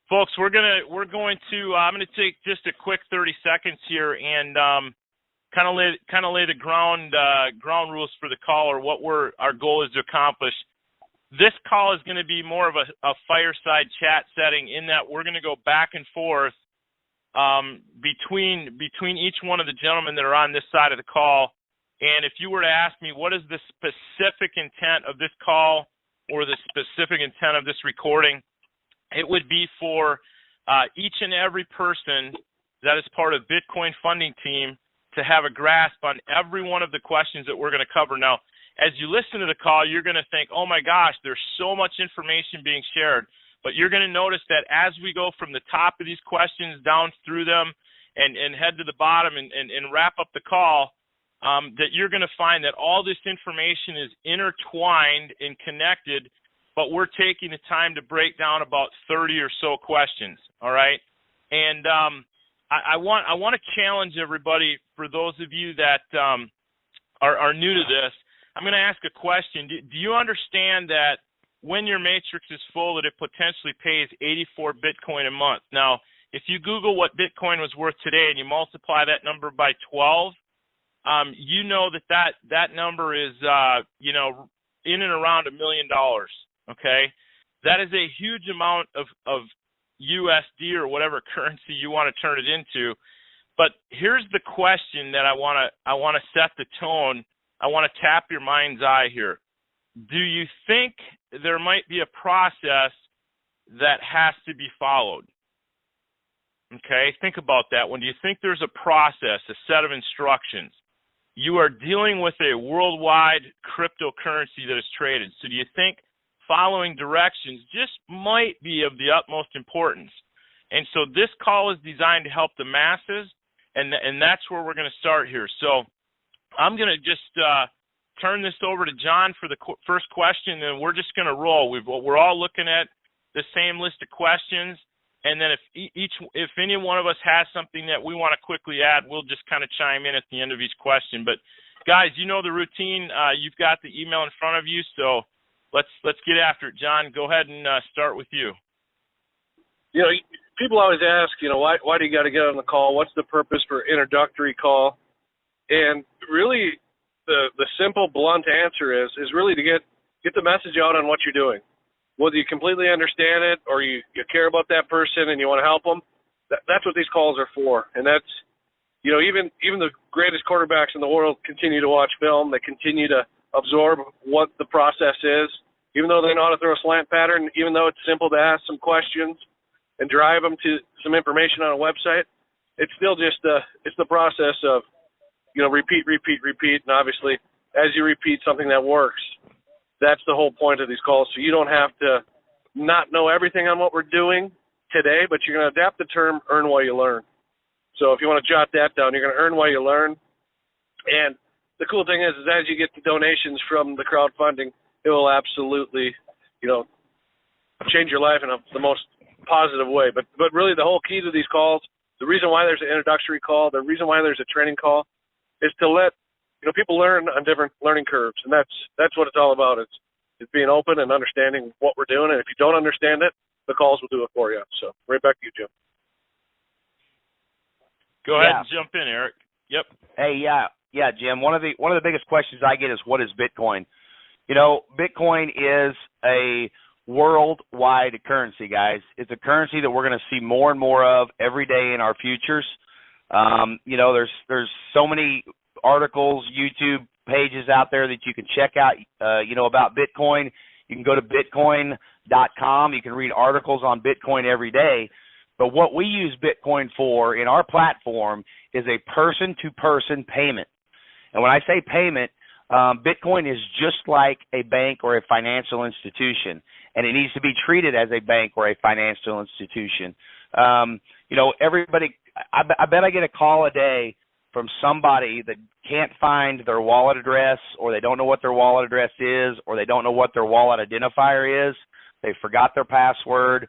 Folks, I'm going to take just a quick 30 seconds here and kind of lay the ground rules for the call, or what our goal is to accomplish. This call is going to be more of a fireside chat setting, in that we're going to go back and forth between each one of the gentlemen that are on this side of the call. And if you were to ask me what is the specific intent of this call or the specific intent of this recording, it would be for each and every person that is part of Bitcoin Funding Team to have a grasp on every one of the questions that we're going to cover. Now, as you listen to the call, you're going to think, oh my gosh, there's so much information being shared. But you're going to notice that as we go from the top of these questions down through them and head to the bottom and wrap up the call, that you're going to find that all this information is intertwined and connected, but we're taking the time to break down about 30 or so questions, all right? And I want to challenge everybody, for those of you that are new to this. I'm going to ask a question. Do you understand that when your matrix is full, that it potentially pays 84 Bitcoin a month? Now, if you Google what Bitcoin was worth today and you multiply that number by 12, you know that number is, in and around $1 million, okay? That is a huge amount of USD or whatever currency you want to turn it into. But here's the question that I want to set the tone. I want to tap your mind's eye here. Do you think there might be a process that has to be followed? Okay, think about that one. Do you think there's a process, a set of instructions? You are dealing with a worldwide cryptocurrency that is traded. So do you think following directions just might be of the utmost importance? And so this call is designed to help the masses, and that's where we're going to start here. So I'm going to just turn this over to John for the first question, and we're just going to roll. We're all looking at the same list of questions, and then if any one of us has something that we want to quickly add, we'll just kind of chime in at the end of each question. But guys, you know the routine. You've got the email in front of you, so let's get after it. John, go ahead and start with you. You know, people always ask, why do you got to get on the call? What's the purpose for introductory call? And really, the simple, blunt answer is really to get the message out on what you're doing. Whether you completely understand it or you care about that person and you want to help them, that's what these calls are for. And that's, even the greatest quarterbacks in the world continue to watch film. They continue to absorb what the process is, even though they know how to throw a slant pattern, even though it's simple to ask some questions and drive them to some information on a website. It's still just it's the process of, repeat, and obviously, as you repeat something that works, that's the whole point of these calls. So you don't have to not know everything on what we're doing today, but you're going to adapt the term earn while you learn. So if you want to jot that down, you're going to earn while you learn. And the cool thing is as you get the donations from the crowdfunding, it will absolutely, change your life in the most positive way. But really the whole key to these calls, the reason why there's an introductory call, the reason why there's a training call, is to let people learn on different learning curves, and that's what it's all about. It's being open and understanding what we're doing, and if you don't understand it, the calls will do it for you. So right back to you, Jim. Go ahead and jump in, Eric. Yep. Hey, yeah, Jim. One of the biggest questions I get is, what is Bitcoin? Bitcoin is a worldwide currency, guys. It's a currency that we're going to see more and more of every day in our futures. There's so many articles, YouTube pages out there that you can check out, about Bitcoin. You can go to bitcoin.com. You can read articles on Bitcoin every day. But what we use Bitcoin for in our platform is a person-to-person payment. And when I say payment, Bitcoin is just like a bank or a financial institution, and it needs to be treated as a bank or a financial institution. Everybody, I bet I get a call a day from somebody that can't find their wallet address, or they don't know what their wallet address is, or they don't know what their wallet identifier is. They forgot their password,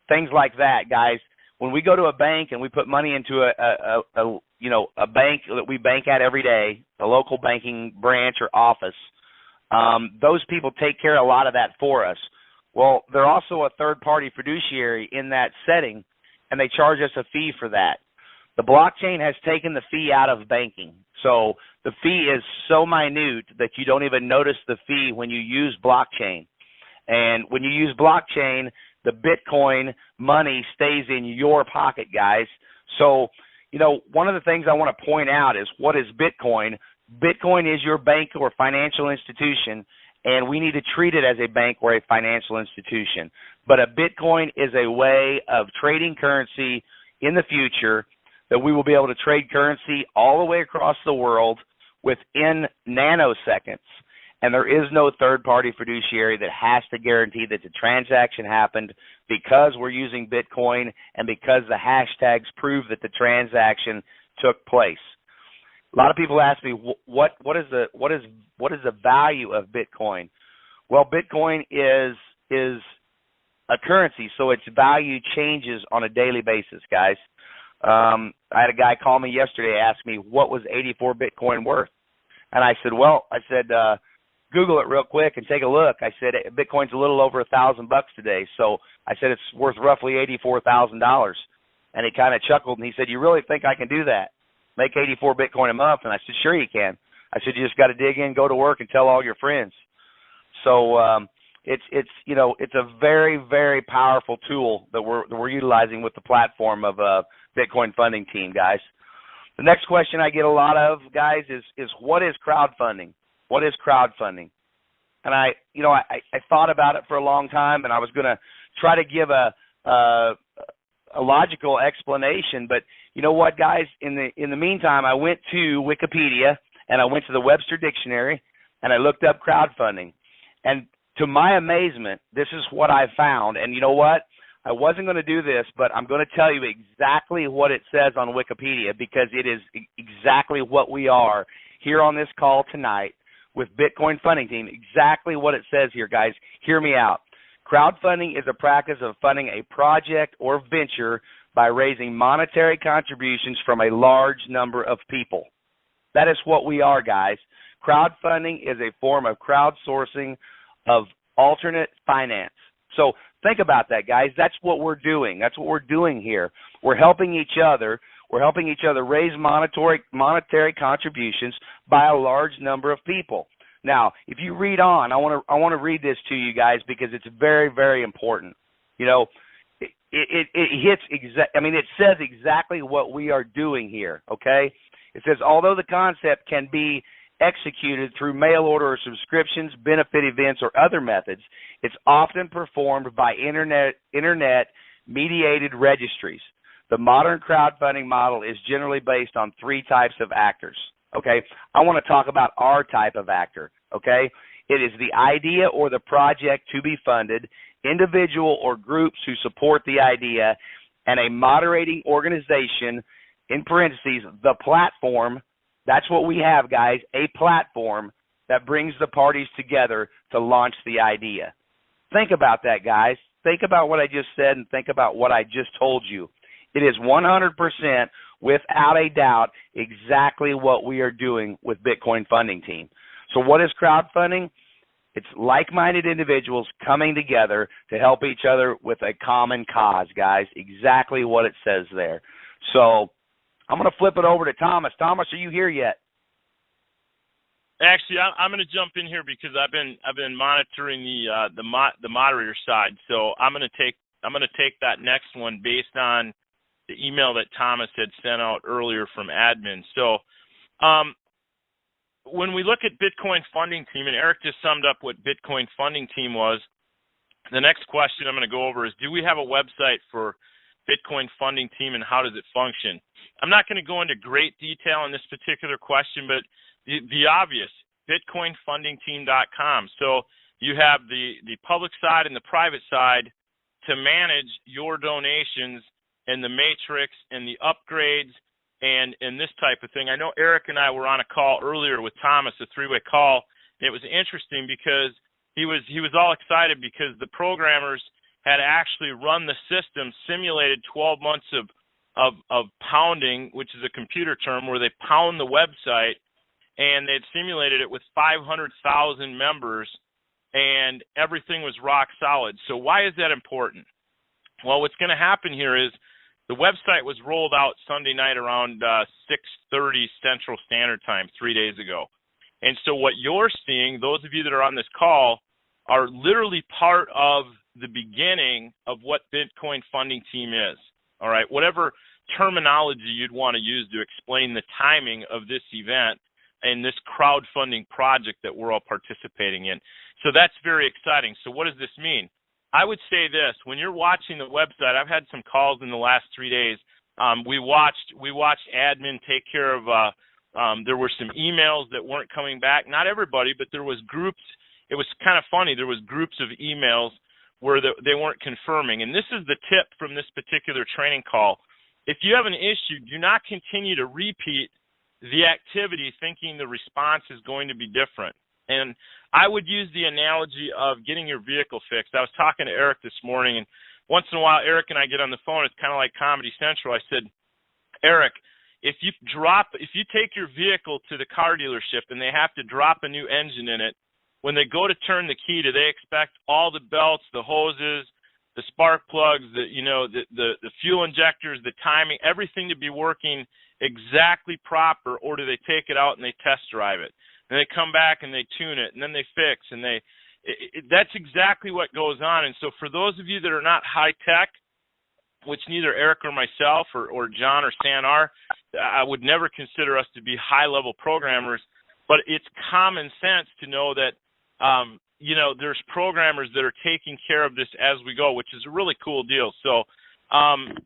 things like that, guys. When we go to a bank and we put money into a bank that we bank at every day, a local banking branch or office, those people take care of a lot of that for us. Well, they're also a third-party fiduciary in that setting, and they charge us a fee for that. The blockchain has taken the fee out of banking. So the fee is so minute that you don't even notice the fee when you use blockchain. And when you use blockchain, the Bitcoin money stays in your pocket, guys. So, one of the things I want to point out is, what is Bitcoin? Bitcoin is your bank or financial institution, and we need to treat it as a bank or a financial institution. But a Bitcoin is a way of trading currency in the future, that we will be able to trade currency all the way across the world within nanoseconds. And there is no third-party fiduciary that has to guarantee that the transaction happened, because we're using Bitcoin and because the hashtags prove that the transaction took place. A lot of people ask me, what is the value of Bitcoin? Well, Bitcoin is a currency, so its value changes on a daily basis, guys. I had a guy call me yesterday, ask me what was 84 Bitcoin worth, and I said, Google it real quick and take a look. I said, Bitcoin's a little over $1,000 today, so I said it's worth roughly $84,000, and he kind of chuckled and he said, "You really think I can do that? Make 84 Bitcoin a month?" And I said, "Sure you can." I said, "You just got to dig in, go to work, and tell all your friends." So it's a very, very powerful tool that we're utilizing with the platform of Bitcoin Funding Team, guys. The next question I get a lot of, guys, is what is crowdfunding? What is crowdfunding? And I thought about it for a long time, and I was going to try to give a logical explanation, but you know what, guys? In the meantime, I went to Wikipedia and I went to the Webster Dictionary and I looked up crowdfunding. And to my amazement, this is what I found. And you know what? I wasn't going to do this, but I'm going to tell you exactly what it says on Wikipedia, because it is exactly what we are here on this call tonight with Bitcoin Funding Team. Exactly what it says here, guys. Hear me out. Crowdfunding is a practice of funding a project or venture by raising monetary contributions from a large number of people. That is what we are, guys. Crowdfunding is a form of crowdsourcing of alternate finance. So think about that, guys. That's what we're doing. That's what we're doing here. We're helping each other. We're helping each other raise monetary contributions by a large number of people. Now, if you read on, I want to read this to you guys, because it's very, very important. It says exactly what we are doing here, okay? It says, although the concept can be executed through mail order or subscriptions, benefit events, or other methods, it's often performed by internet-mediated registries. The modern crowdfunding model is generally based on three types of actors, okay? I want to talk about our type of actor, okay? It is the idea or the project to be funded, individual or groups who support the idea, and a moderating organization, in parentheses, the platform. That's what we have, guys, a platform that brings the parties together to launch the idea. Think about that, guys. Think about what I just said and think about what I just told you. It is 100%, without a doubt, exactly what we are doing with Bitcoin Funding Team. So what is crowdfunding? It's like-minded individuals coming together to help each other with a common cause, guys. Exactly what it says there. So I'm going to flip it over to Thomas. Thomas, are you here yet? Actually, I'm going to jump in here because I've been monitoring the moderator side. So I'm going to take that next one based on the email that Thomas had sent out earlier from admin. So when we look at Bitcoin Funding Team, and Eric just summed up what Bitcoin Funding Team was, the next question I'm going to go over is, do we have a website for Bitcoin Funding Team and how does it function? I'm not going to go into great detail on this particular question, but the obvious, bitcoinfundingteam.com. So you have the public side and the private side to manage your donations and the matrix and the upgrades and this type of thing. I know Eric and I were on a call earlier with Thomas, a three-way call, and it was interesting because he was all excited because the programmers had actually run the system, simulated 12 months of pounding, which is a computer term where they pound the website, and they had simulated it with 500,000 members and everything was rock solid. So why is that important? Well, what's going to happen here is the website was rolled out Sunday night around 6:30 Central Standard Time 3 days ago. And so what you're seeing, those of you that are on this call, are literally part of the beginning of what Bitcoin Funding Team is. All right, whatever terminology you'd want to use to explain the timing of this event and this crowdfunding project that we're all participating in. So that's very exciting. So what does this mean? I would say this: when you're watching the website, I've had some calls in the last 3 days. We watched admin take care of. There were some emails that weren't coming back. Not everybody, but there was groups. It was kind of funny. There was groups of emails where they weren't confirming. And this is the tip from this particular training call. If you have an issue, do not continue to repeat the activity thinking the response is going to be different. And I would use the analogy of getting your vehicle fixed. I was talking to Eric this morning, and once in a while Eric and I get on the phone. It's kind of like Comedy Central. I said, Eric, if you take your vehicle to the car dealership and they have to drop a new engine in it, when they go to turn the key, do they expect all the belts, the hoses, the spark plugs, the fuel injectors, the timing, everything to be working exactly proper, or do they take it out and they test drive it? And they come back and they tune it, and then they fix, and that's exactly what goes on. And so for those of you that are not high tech, which neither Eric or myself or John or Stan are, I would never consider us to be high level programmers, but it's common sense to know that there's programmers that are taking care of this as we go, which is a really cool deal. So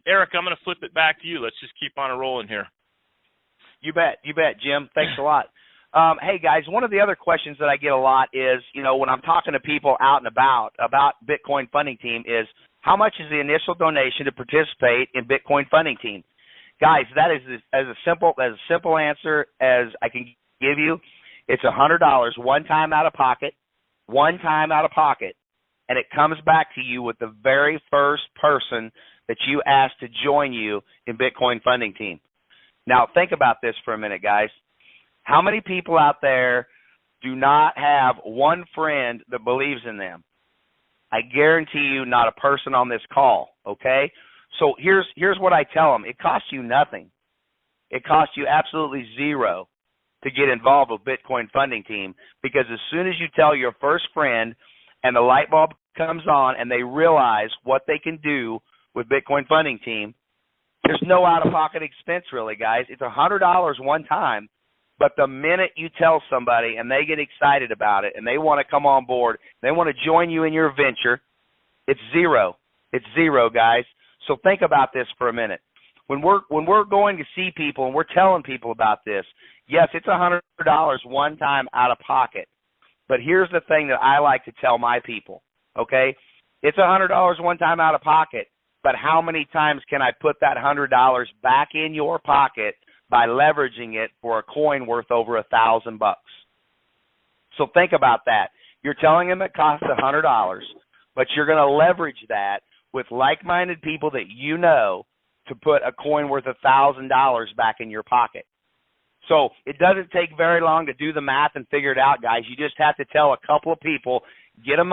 Eric, I'm going to flip it back to you. Let's just keep on rolling here. You bet, Jim. Thanks a lot. Hey, guys, one of the other questions that I get a lot is, when I'm talking to people out and about Bitcoin Funding Team is, how much is the initial donation to participate in Bitcoin Funding Team? Guys, that is as a simple answer as I can give you. It's $100 one time out of pocket, and it comes back to you with the very first person that you ask to join you in Bitcoin Funding Team. Now, think about this for a minute, guys. How many people out there do not have one friend that believes in them? I guarantee you not a person on this call, okay? So here's what I tell them. It costs you nothing. It costs you absolutely zero to get involved with Bitcoin Funding Team, because as soon as you tell your first friend and the light bulb comes on and they realize what they can do with Bitcoin Funding Team, there's no out-of-pocket expense really, guys. It's $100 one time. But the minute you tell somebody and they get excited about it and they want to come on board, they want to join you in your venture, it's zero. It's zero, guys. So think about this for a minute. When we're going to see people and we're telling people about this, yes, it's $100 one time out of pocket. But here's the thing that I like to tell my people, okay? It's $100 one time out of pocket, but how many times can I put that $100 back in your pocket by leveraging it for a coin worth over $1,000 bucks? So think about that. You're telling them it costs $100, but you're going to leverage that with like-minded people that you know to put a coin worth $1,000 back in your pocket. So it doesn't take very long to do the math and figure it out, guys. You just have to tell a couple of people, get them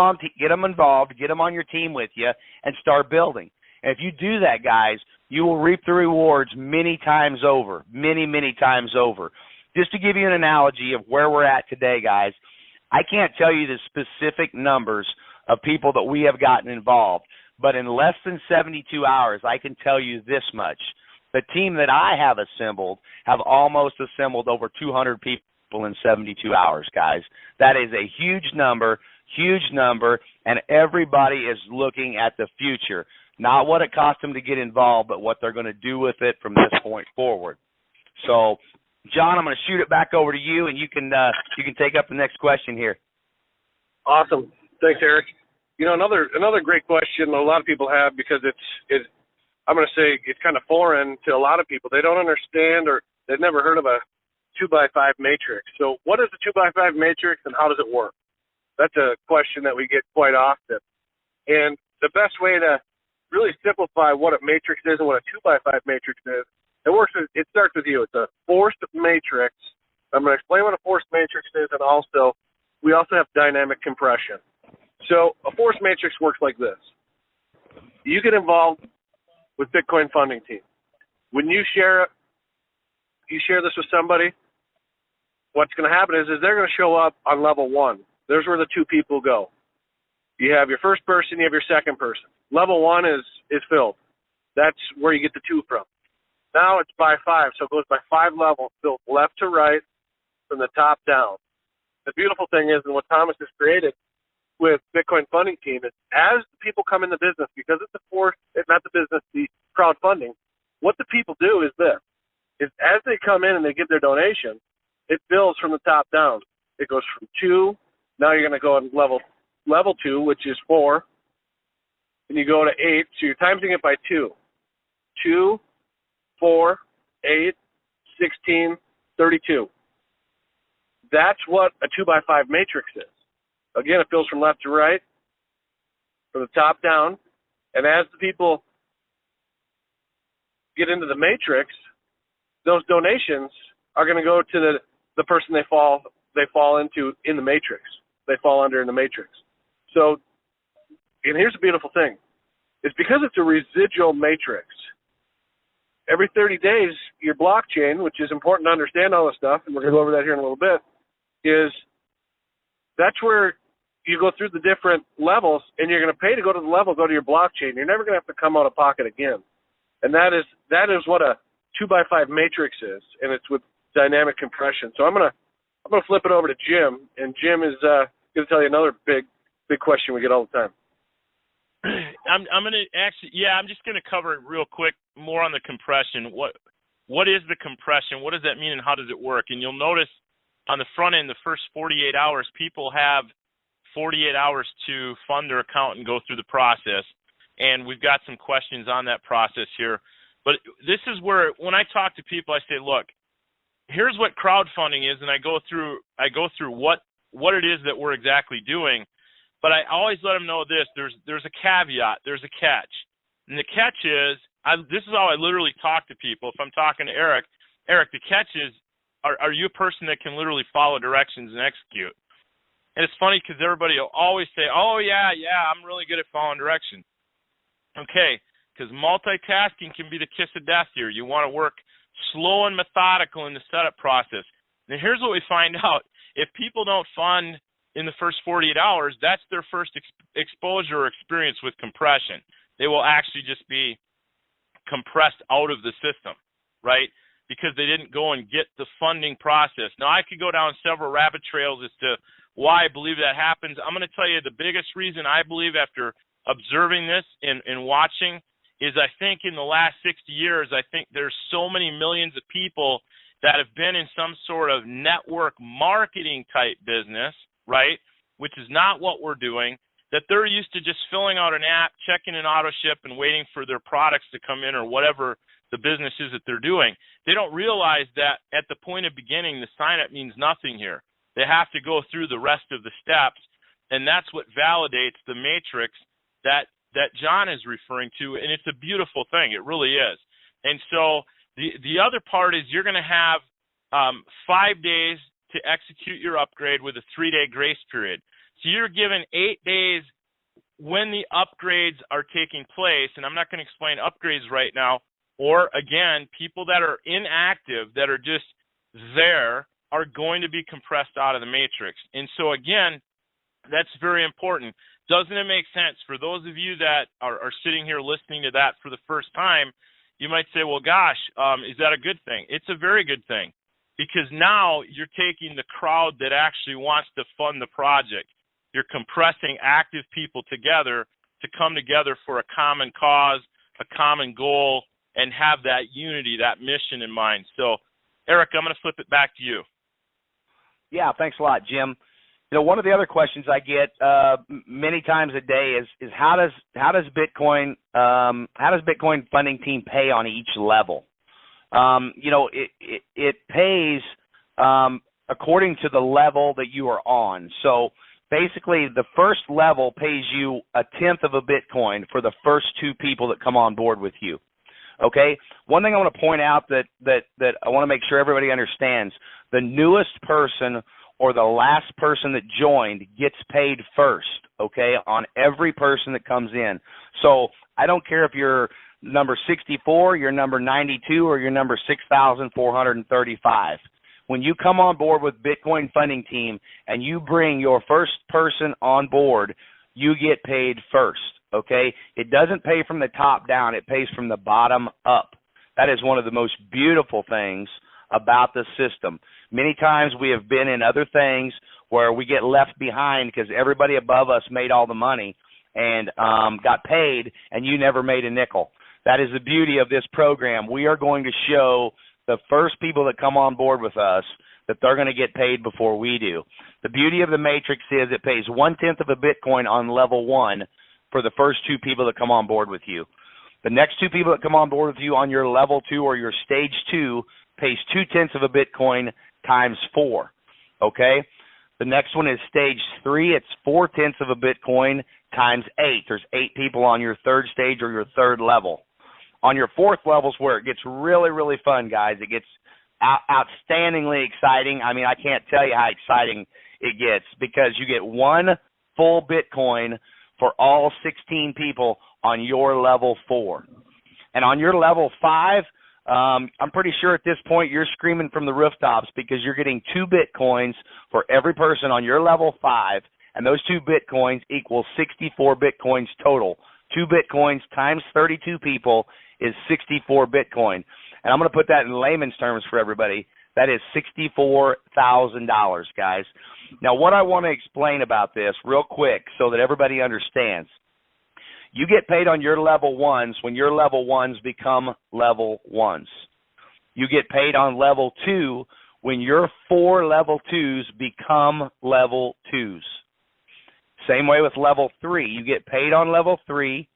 involved, get them on your team with you, and start building. And if you do that, guys, you will reap the rewards many times over, many times over. Just to give you an analogy of where we're at today, guys, I can't tell you the specific numbers of people that we have gotten involved, but in less than 72 hours, I can tell you this much. The team that I have assembled have almost assembled over 200 people in 72 hours, guys. That is a huge number, and everybody is looking at the future. Not what it cost them to get involved, but what they're going to do with it from this point forward. So, John, I'm going to shoot it back over to you, and you can take up the next question here. Awesome. Thanks, Eric. Another great question a lot of people have, because I'm going to say it's kind of foreign to a lot of people. They don't understand, or they've never heard of a 2x5 matrix. So what is a 2x5 matrix and how does it work? That's a question that we get quite often. And the best way to really simplify what a matrix is and what a 2x5 matrix is, it starts with you. It's a forced matrix. I'm going to explain what a forced matrix is, and we also have dynamic compression. So a force matrix works like this. You get involved with Bitcoin Funding Team. When you share this with somebody, what's going to happen is they're going to show up on level 1. There's where the 2 people go. You have your first person, you have your second person. Level 1 is filled. That's where you get the 2 from. Now it's by 5, so it goes by 5 levels, built left to right, from the top down. The beautiful thing is, and what Thomas has created with Bitcoin Funding Team, is as the people come in the business, because it's not the business, the crowdfunding, what the people do is this, is as they come in and they give their donation, it builds from the top down. It goes from 2, now you're going to go on level 2, which is 4, and you go to 8, so you're timesing it by 2. 2, 4, 8, 16, 32. That's what a 2x5 matrix is. Again, it builds from left to right, from the top down, and as the people get into the matrix, those donations are going to go to the person they fall into in the matrix. They fall under in the matrix. So, and here's the beautiful thing. It's because it's a residual matrix. Every 30 days, your blockchain, which is important to understand all this stuff, and we're going to go over that here in a little bit, is that's where you go through the different levels, and you're going to pay to go to the level, go to your blockchain. You're never going to have to come out of pocket again. And that is what a 2x5 matrix is, and it's with dynamic compression. So I'm gonna flip it over to Jim, and Jim is going to tell you another big question we get all the time. I'm just gonna cover it real quick, more on the compression. What is the compression? What does that mean, and how does it work? And you'll notice on the front end, the first 48 hours, people have 48 hours to fund their account and go through the process. And we've got some questions on that process here. But this is where, when I talk to people, I say, look, here's what crowdfunding is, and I go through what it is that we're exactly doing. But I always let them know this: there's a caveat, there's a catch, and the catch is, this is how I literally talk to people. If I'm talking to Eric, the catch is, are you a person that can literally follow directions and execute? And it's funny because everybody will always say, oh yeah, I'm really good at following directions. Okay, because multitasking can be the kiss of death here. You want to work slow and methodical in the setup process. And here's what we find out. If people don't fund in the first 48 hours, that's their first exposure or experience with compression. They will actually just be compressed out of the system, right? Because they didn't go and get the funding process. Now, I could go down several rabbit trails as to why I believe that happens. I'm going to tell you the biggest reason I believe, after observing this and watching, is I think in the last 60 years, I think there's so many millions of people that have been in some sort of network marketing type business, right, which is not what we're doing, that they're used to just filling out an app, checking an auto ship, and waiting for their products to come in or whatever the business is that they're doing. They don't realize that at the point of beginning, the sign-up means nothing here. They have to go through the rest of the steps, and that's what validates the matrix that John is referring to, and it's a beautiful thing. It really is. And so the other part is you're going to have 5 days to execute your upgrade with a 3-day grace period. So you're given 8 days when the upgrades are taking place, and I'm not going to explain upgrades right now, or again, people that are inactive, that are just there, are going to be compressed out of the matrix. And so again, that's very important. Doesn't it make sense for those of you that are sitting here listening to that for the first time? You might say, well, gosh, is that a good thing? It's a very good thing, because now you're taking the crowd that actually wants to fund the project. You're compressing active people together to come together for a common cause, a common goal, and have that unity, that mission in mind. So, Eric, I'm going to flip it back to you. Yeah, thanks a lot, Jim. You know, one of the other questions I get many times a day is how does Bitcoin Funding Team pay on each level? You know, it pays according to the level that you are on. So basically, the first level pays you 1/10 of a Bitcoin for the first 2 people that come on board with you. Okay. One thing I want to point out that I want to make sure everybody understands: the newest person or the last person that joined gets paid first, okay, on every person that comes in. So I don't care if you're number 64, you're number 92, or you're number 6,435. When you come on board with Bitcoin Funding Team and you bring your first person on board, you get paid first, okay? It doesn't pay from the top down. It pays from the bottom up. That is one of the most beautiful things about the system. Many times we have been in other things where we get left behind because everybody above us made all the money and got paid, and you never made a nickel. That is the beauty of this program. We are going to show the first people that come on board with us that they're going to get paid before we do. The beauty of the matrix is it pays 1/10 of a Bitcoin on level 1 for the first 2 people that come on board with you. The next 2 people that come on board with you on your level 2 or your stage 2 pays 2/10 of a Bitcoin times 4, okay? The next one is stage 3. It's 4/10 of a Bitcoin times 8. There's 8 people on your third stage or your third level. On your fourth level is where it gets really, really fun, guys. It gets outstandingly exciting. I mean, I can't tell you how exciting it gets because you get 1 full Bitcoin for all 16 people on your level 4. And on your level 5, I'm pretty sure at this point you're screaming from the rooftops because you're getting 2 Bitcoins for every person on your level 5, and those 2 Bitcoins equal 64 Bitcoins total. 2 Bitcoins times 32 people is 64 Bitcoin. And I'm going to put that in layman's terms for everybody. That is $64,000, guys. Now, what I want to explain about this real quick so that everybody understands. You get paid on your level 1s when your level 1s become level 1s. You get paid on level 2 when your 4 level 2s become level 2s. Same way with level 3. You get paid on level 3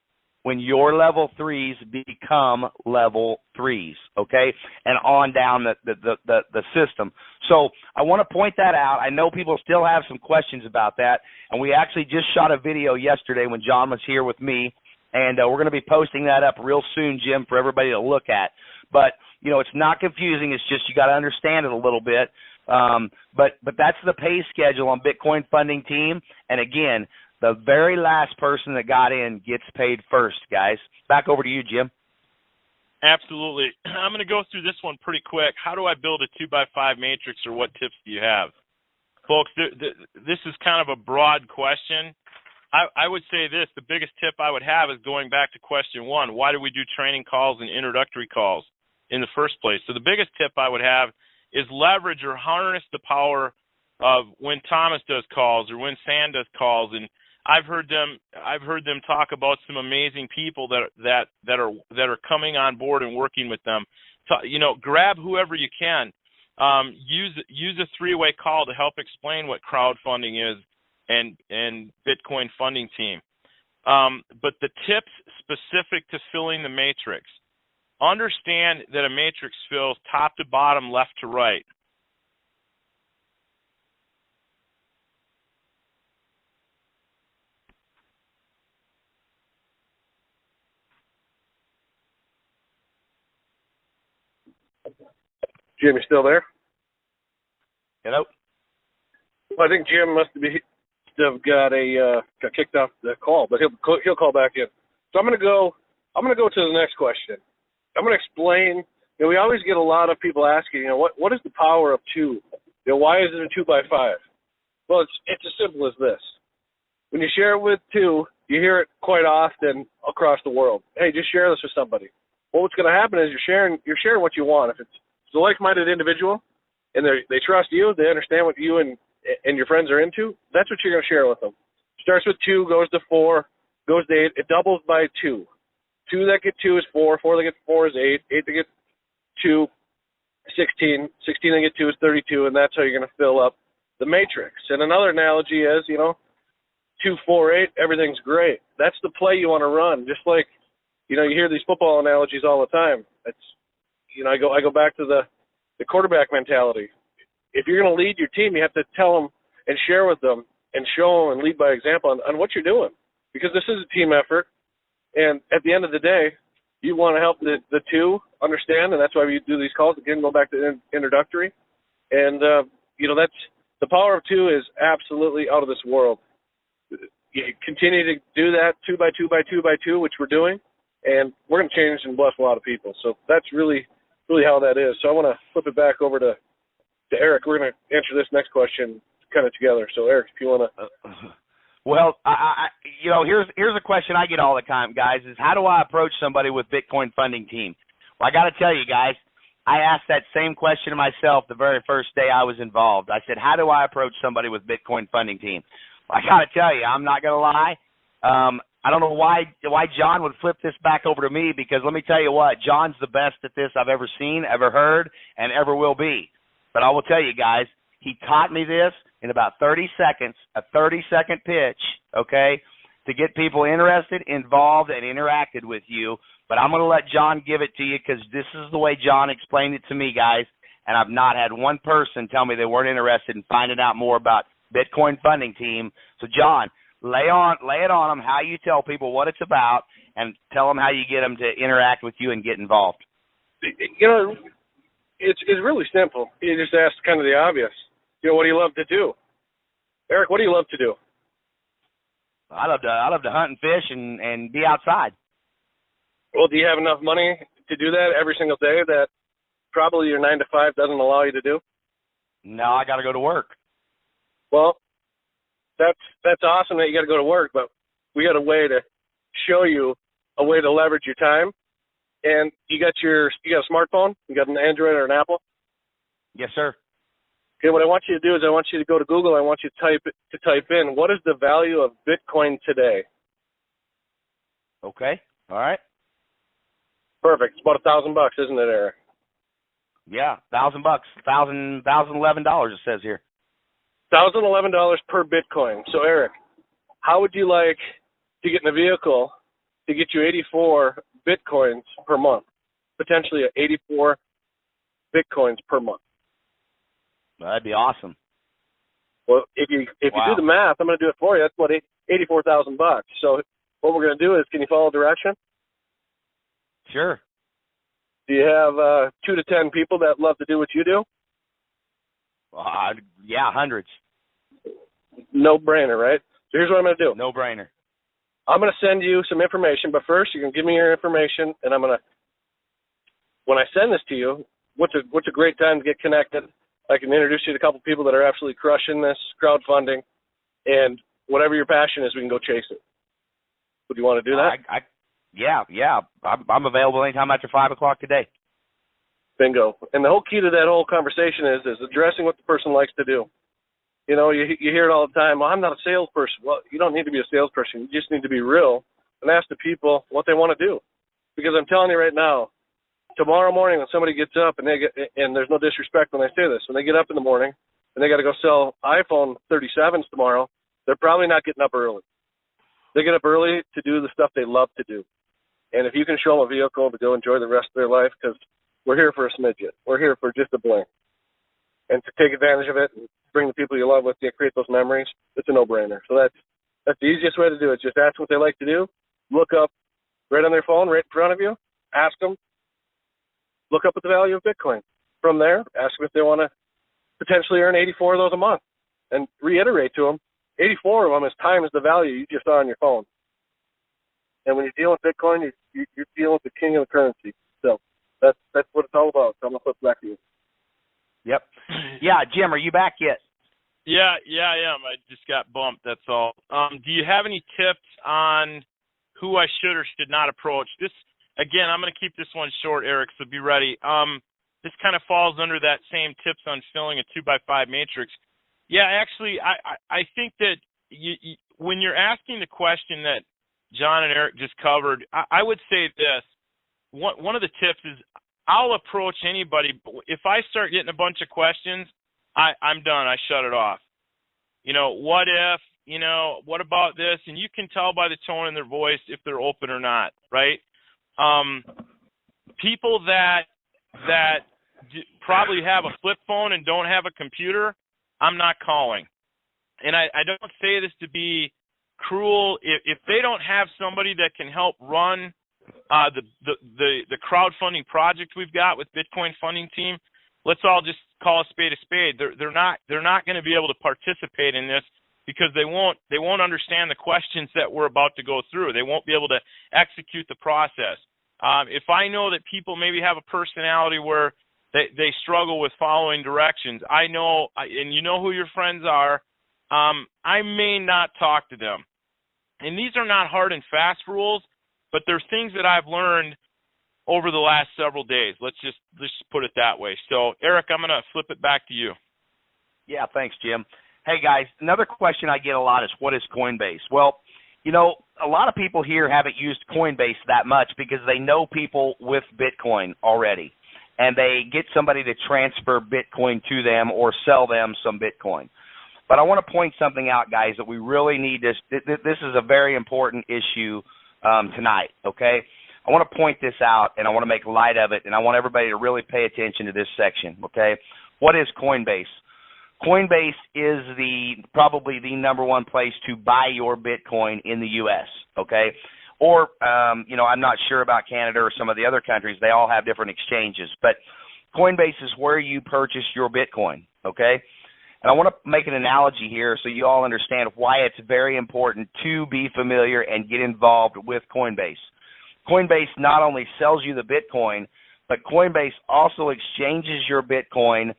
when your level 3s become level 3s, okay? And on down the system. So I want to point that out. I know people still have some questions about that, and we actually just shot a video yesterday when John was here with me, and we're going to be posting that up real soon, Jim, for everybody to look at. But, you know, it's not confusing. It's just you got to understand it a little bit. But that's the pay schedule on Bitcoin Funding Team. And, again, the very last person that got in gets paid first, guys. Back over to you, Jim. Absolutely. I'm going to go through this one pretty quick. How do I build a 2x5 matrix, or what tips do you have? Folks, this is kind of a broad question. I would say this, the biggest tip I would have is going back to question 1. Why do we do training calls and introductory calls in the first place? So the biggest tip I would have is leverage or harness the power of when Thomas does calls or when Sam does calls. And I've heard them talk about some amazing people that are coming on board and working with them. So, you know, grab whoever you can. Use a 3-way call to help explain what crowdfunding is and Bitcoin Funding Team. But the tips specific to filling the matrix. Understand that a matrix fills top to bottom, left to right. Jim, you still there? Hello? Well, I think Jim must have got kicked off the call, but he'll call back in. So I'm going to go to the next question. I'm going to explain. You know, we always get a lot of people asking, you know, what is the power of 2? You know, why is it a 2x5? Well, it's as simple as this. When you share it with 2, you hear it quite often across the world. Hey, just share this with somebody. Well, what's going to happen is you're sharing what you want. If it's a like-minded individual and they trust you, they understand what you and your friends are into, that's what you're going to share with them. Starts with 2, goes to 4, goes to 8. It doubles by 2. 2 that get 2 is 4. 4 that get 4 is 8. 8 that get 2, 16. 16 that get 2 is 32, and that's how you're going to fill up the matrix. And another analogy is, you know, 2, 4, 8, everything's great. That's the play you want to run. Just like, you know, you hear these football analogies all the time. It's, you know, I go back to the quarterback mentality. If you're going to lead your team, you have to tell them and share with them and show them and lead by example on what you're doing, because this is a team effort. And at the end of the day, you want to help the 2 understand, and that's why we do these calls. Again, go back to introductory. And, you know, The power of 2 is absolutely out of this world. You continue to do that 2 by 2 by 2 by 2, which we're doing, and we're going to change and bless a lot of people. So that's really how that is. So I want to flip it back over to Eric. We're going to answer this next question kind of together. So Eric, if you want to. Well, here's a question I get all the time, guys, is how do I approach somebody with Bitcoin Funding Team? Well, I got to tell you, guys, I asked that same question to myself the very first day I was involved. I said, how do I approach somebody with Bitcoin Funding Team? Well, I got to tell you, I'm not going to lie. I don't know why John would flip this back over to me, because let me tell you what, John's the best at this I've ever seen, ever heard, and ever will be. But I will tell you, guys, he taught me this in about 30 seconds, a 30-second pitch, okay, to get people interested, involved, and interacted with you. But I'm going to let John give it to you, because this is the way John explained it to me, guys, and I've not had one person tell me they weren't interested in finding out more about Bitcoin Funding Team. So, John, lay it on them how you tell people what it's about, and tell them how you get them to interact with you and get involved. You know, it's really simple. You just ask kind of the obvious. You know, what do you love to do? Eric, what do you love to do? I love to hunt and fish and be outside. Well, do you have enough money to do that every single day that probably your 9 to 5 doesn't allow you to do? No, I got to go to work. Well, that's awesome that you got to go to work, but we got a way to show you a way to leverage your time. And you got a smartphone? You got an Android or an Apple? Yes, sir. Okay, what I want you to do is I want you to go to Google. I want you to type in, what is the value of Bitcoin today? Okay. All right. Perfect. It's about $1,000, isn't it, Eric? Yeah, $1,000, $1,011 it says here. $1,011 per Bitcoin. So, Eric, how would you like to get in a vehicle to get you 84 Bitcoins per month? Potentially 84 Bitcoins per month. That'd be awesome. Well, if you do the math, I'm going to do it for you. That's what $84,000. So what we're going to do is, can you follow direction? Sure. Do you have 2 to 10 people that love to do what you do? Yeah, hundreds. No brainer, right? So here's what I'm going to do. No brainer. I'm going to send you some information, but first you can give me your information, and when I send this to you, what's a great time to get connected? I can introduce you to a couple people that are absolutely crushing this crowdfunding, and whatever your passion is, we can go chase it. Would you want to do that? Yeah. I'm available anytime after 5 o'clock today. Bingo. And the whole key to that whole conversation is addressing what the person likes to do. You know, you hear it all the time. Well, I'm not a salesperson. Well, you don't need to be a salesperson. You just need to be real and ask the people what they want to do. Because I'm telling you right now, tomorrow morning when somebody gets up and there's no disrespect when I say this, when they get up in the morning and they got to go sell iPhone 37s tomorrow, they're probably not getting up early. They get up early to do the stuff they love to do. And if you can show them a vehicle to go enjoy the rest of their life, because we're here for a smidget. We're here for just a blink. And to take advantage of it and bring the people you love with you, create those memories, it's a no-brainer. So that's the easiest way to do it. Just ask what they like to do. Look up right on their phone, right in front of you. Ask them. Look up at the value of Bitcoin. From there, ask them if they want to potentially earn 84 of those a month. And reiterate to them, 84 of them is times the value you just saw on your phone. And when you're dealing with Bitcoin, you're dealing with the king of the currency. So that's what it's all about. So I'm going to flip back to you. Yep. Yeah, Jim, are you back yet? Yeah, I am. I just got bumped, that's all. Do you have any tips on who I should or should not approach? This, again, I'm going to keep this one short, Eric, so be ready. This kind of falls under that same tips on filling a 2x5 matrix. Yeah, actually, I think that you, when you're asking the question that John and Eric just covered, I would say this. One of the tips is I'll approach anybody. If I start getting a bunch of questions, I'm done. I shut it off. You know, what if, you know, what about this? And you can tell by the tone in their voice if they're open or not, right? People that probably have a flip phone and don't have a computer, I'm not calling. And I don't say this to be cruel. If they don't have somebody that can help run the crowdfunding project we've got with Bitcoin Funding Team, let's all just call a spade. They're not going to be able to participate in this because they won't understand the questions that we're about to go through. They won't be able to execute the process. If I know that people maybe have a personality where they struggle with following directions, I know, and you know who your friends are, I may not talk to them. And these are not hard and fast rules, but they're things that I've learned over the last several days. Let's just put it that way. So, Eric, I'm going to flip it back to you. Yeah, thanks, Jim. Hey, guys, another question I get a lot is, what is Coinbase? Well, you know, a lot of people here haven't used Coinbase that much because they know people with Bitcoin already, and they get somebody to transfer Bitcoin to them or sell them some Bitcoin. But I want to point something out, guys, that we really need this. This is a very important issue tonight, okay? I want to point this out, and I want to make light of it, and I want everybody to really pay attention to this section, okay? What is Coinbase? Coinbase is probably the number one place to buy your Bitcoin in the U.S., okay? Or, you know, I'm not sure about Canada or some of the other countries. They all have different exchanges. But Coinbase is where you purchase your Bitcoin, okay? And I want to make an analogy here so you all understand why it's very important to be familiar and get involved with Coinbase. Coinbase not only sells you the Bitcoin, but Coinbase also exchanges your Bitcoin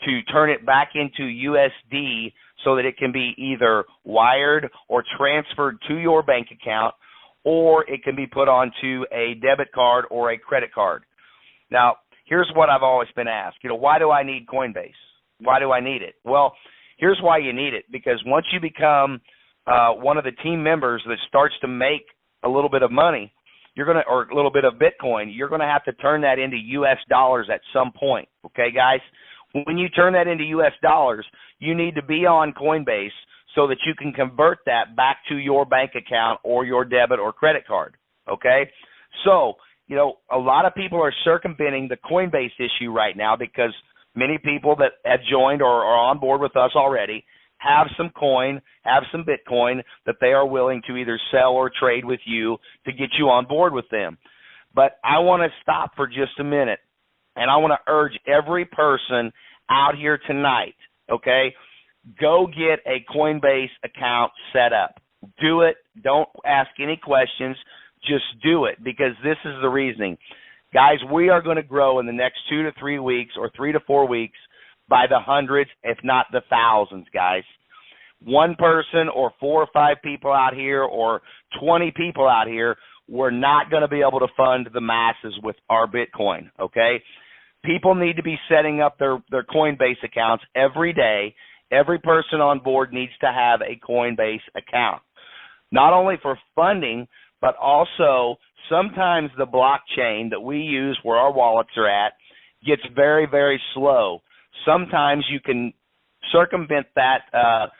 to turn it back into USD so that it can be either wired or transferred to your bank account, or it can be put onto a debit card or a credit card. Now, here's what I've always been asked. You know, why do I need Coinbase? Why do I need it? Well, here's why you need it. Because once you become one of the team members that starts to make a little bit of money, or a little bit of Bitcoin, you're going to have to turn that into U.S. dollars at some point. Okay, guys? When you turn that into U.S. dollars, you need to be on Coinbase so that you can convert that back to your bank account or your debit or credit card. Okay? So, you know, a lot of people are circumventing the Coinbase issue right now because many people that have joined or are on board with us already have some coin, have some Bitcoin that they are willing to either sell or trade with you to get you on board with them. But I want to stop for just a minute, and I want to urge every person out here tonight, okay, go get a Coinbase account set up. Do it. Don't ask any questions. Just do it, because this is the reasoning. Guys, we are going to grow in the next 2 to 3 weeks or 3 to 4 weeks by the hundreds, if not the thousands, guys. One person or 4 or 5 people out here or 20 people out here, we're not going to be able to fund the masses with our Bitcoin, okay? People need to be setting up their Coinbase accounts every day. Every person on board needs to have a Coinbase account, not only for funding, but also sometimes the blockchain that we use where our wallets are at gets very, very slow. Sometimes you can circumvent that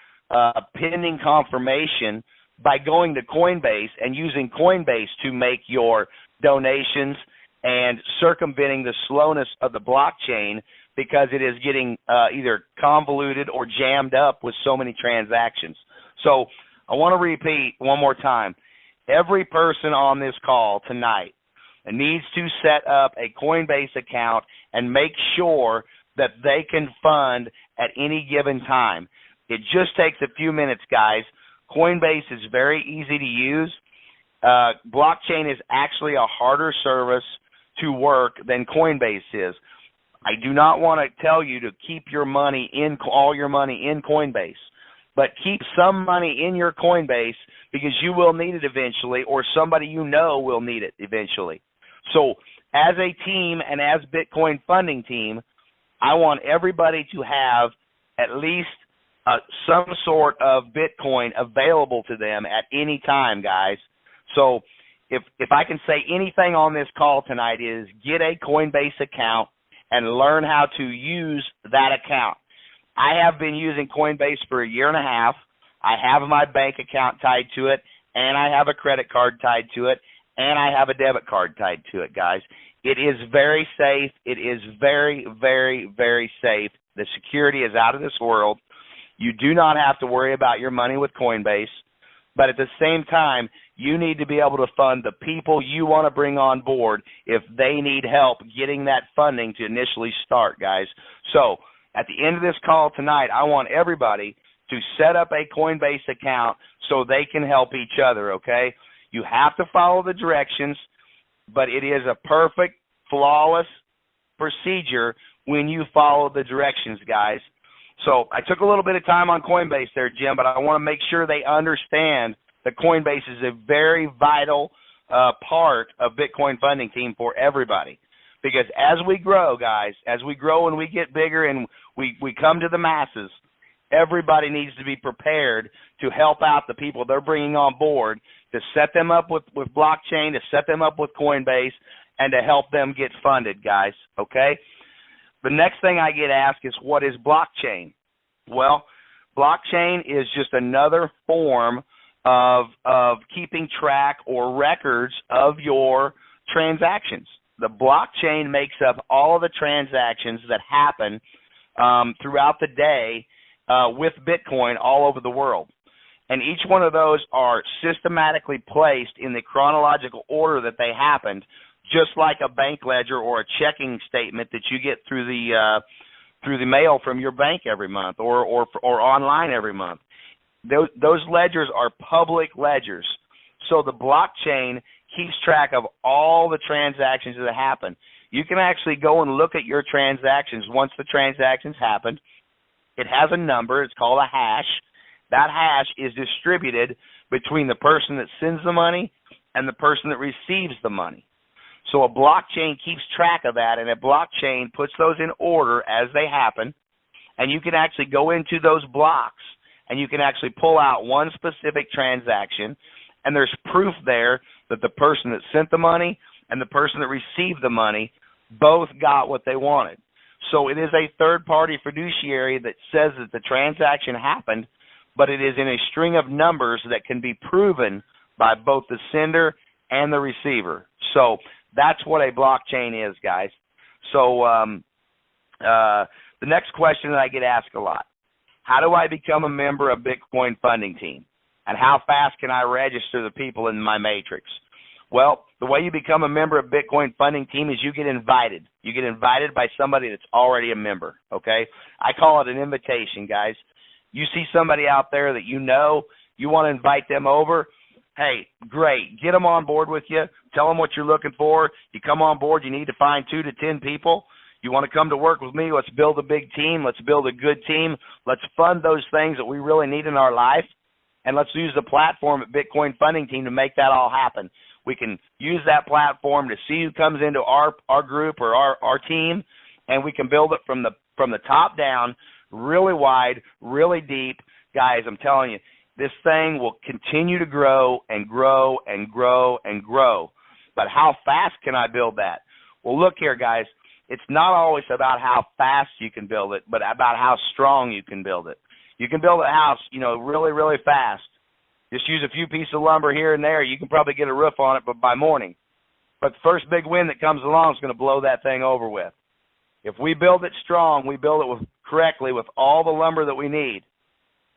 pending confirmation by going to Coinbase and using Coinbase to make your donations and circumventing the slowness of the blockchain because it is getting either convoluted or jammed up with so many transactions. So I want to repeat one more time. Every person on this call tonight needs to set up a Coinbase account and make sure that they can fund at any given time. It just takes a few minutes, guys. Coinbase is very easy to use. Blockchain is actually a harder service to work than Coinbase is. I do not want to tell you to keep your money all your money in Coinbase, but keep some money in your Coinbase because you will need it eventually, or somebody you know will need it eventually. So as a team and as Bitcoin funding team, I want everybody to have at least some sort of Bitcoin available to them at any time, guys. So if I can say anything on this call tonight is get a Coinbase account and learn how to use that account. I have been using Coinbase for 1.5 years. I have my bank account tied to it, and I have a credit card tied to it, and I have a debit card tied to it, guys. It is very safe. It is very, very, very safe. The security is out of this world. You do not have to worry about your money with Coinbase, but at the same time, you need to be able to fund the people you want to bring on board if they need help getting that funding to initially start, guys. So At the end of this call tonight, I want everybody to set up a Coinbase account so they can help each other, okay? You have to follow the directions, but it is a perfect, flawless procedure when you follow the directions, guys. So I took a little bit of time on Coinbase there, Jim, but I want to make sure they understand that Coinbase is a very vital part of Bitcoin Funding Team for everybody. Because as we grow, guys, as we grow and we get bigger and we come to the masses, everybody needs to be prepared to help out the people they're bringing on board, to set them up with blockchain, to set them up with Coinbase, and to help them get funded, guys, okay? The next thing I get asked is, what is blockchain? Well, blockchain is just another form of keeping track or records of your transactions. The blockchain makes up all of the transactions that happen throughout the day with Bitcoin all over the world. And each one of those are systematically placed in the chronological order that they happened, just like a bank ledger or a checking statement that you get through the mail from your bank every month or online every month. Those ledgers are public ledgers. So the blockchain keeps track of all the transactions that happen. You can actually go and look at your transactions once the transactions happened. It has a number. It's called a hash. That hash is distributed between the person that sends the money and the person that receives the money. So a blockchain keeps track of that, and a blockchain puts those in order as they happen, and you can actually go into those blocks, and you can actually pull out one specific transaction, and there's proof there that the person that sent the money and the person that received the money both got what they wanted. So it is a third-party fiduciary that says that the transaction happened, but it is in a string of numbers that can be proven by both the sender and the receiver. So that's what a blockchain is, guys. So the next question that I get asked a lot, how do I become a member of Bitcoin Funding Team? And how fast can I register the people in my matrix? Well, the way you become a member of Bitcoin Funding Team is you get invited. You get invited by somebody that's already a member, okay? I call it an invitation, guys. You see somebody out there that you know, you want to invite them over, hey, great. Get them on board with you. Tell them what you're looking for. You come on board, you need to find 2 to 10 people. You want to come to work with me, let's build a big team. Let's build a good team. Let's fund those things that we really need in our life. And let's use the platform at Bitcoin Funding Team to make that all happen. We can use that platform to see who comes into our group or our team, and we can build it from the top down, really wide, really deep. Guys, I'm telling you, this thing will continue to grow and grow and grow and grow. But how fast can I build that? Well, look here, guys. It's not always about how fast you can build it, but about how strong you can build it. You can build a house, really, really fast. Just use a few pieces of lumber here and there. You can probably get a roof on it by morning. But the first big wind that comes along is going to blow that thing over with. If we build it strong, we build it correctly with all the lumber that we need.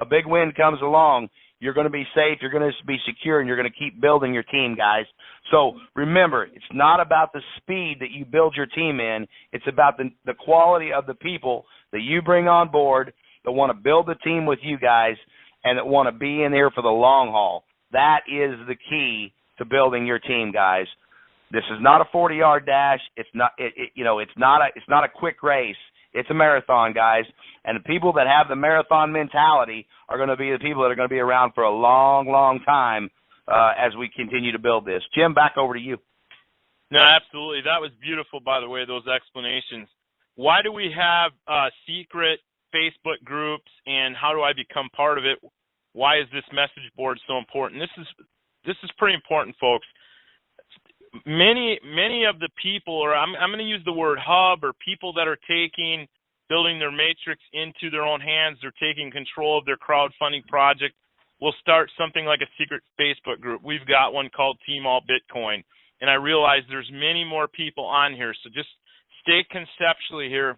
A big wind comes along, you're going to be safe, you're going to be secure, and you're going to keep building your team, guys. So remember, it's not about the speed that you build your team in. It's about the quality of the people that you bring on board that want to build the team with you guys and that want to be in here for the long haul. That is the key to building your team, guys. This is not a 40-yard dash. It's not a quick race. It's a marathon, guys. And the people that have the marathon mentality are going to be the people that are going to be around for a long, long time as we continue to build this. Jim, back over to you. No, absolutely. That was beautiful, by the way, those explanations. Why do we have secret Facebook groups, and how do I become part of it? Why is this message board so important? This is pretty important, folks. Many of the people, or I'm going to use the word hub, or people that are building their matrix into their own hands, they're taking control of their crowdfunding project, will start something like a secret Facebook group. We've got one called Team All Bitcoin, and I realize there's many more people on here, so just stay conceptually here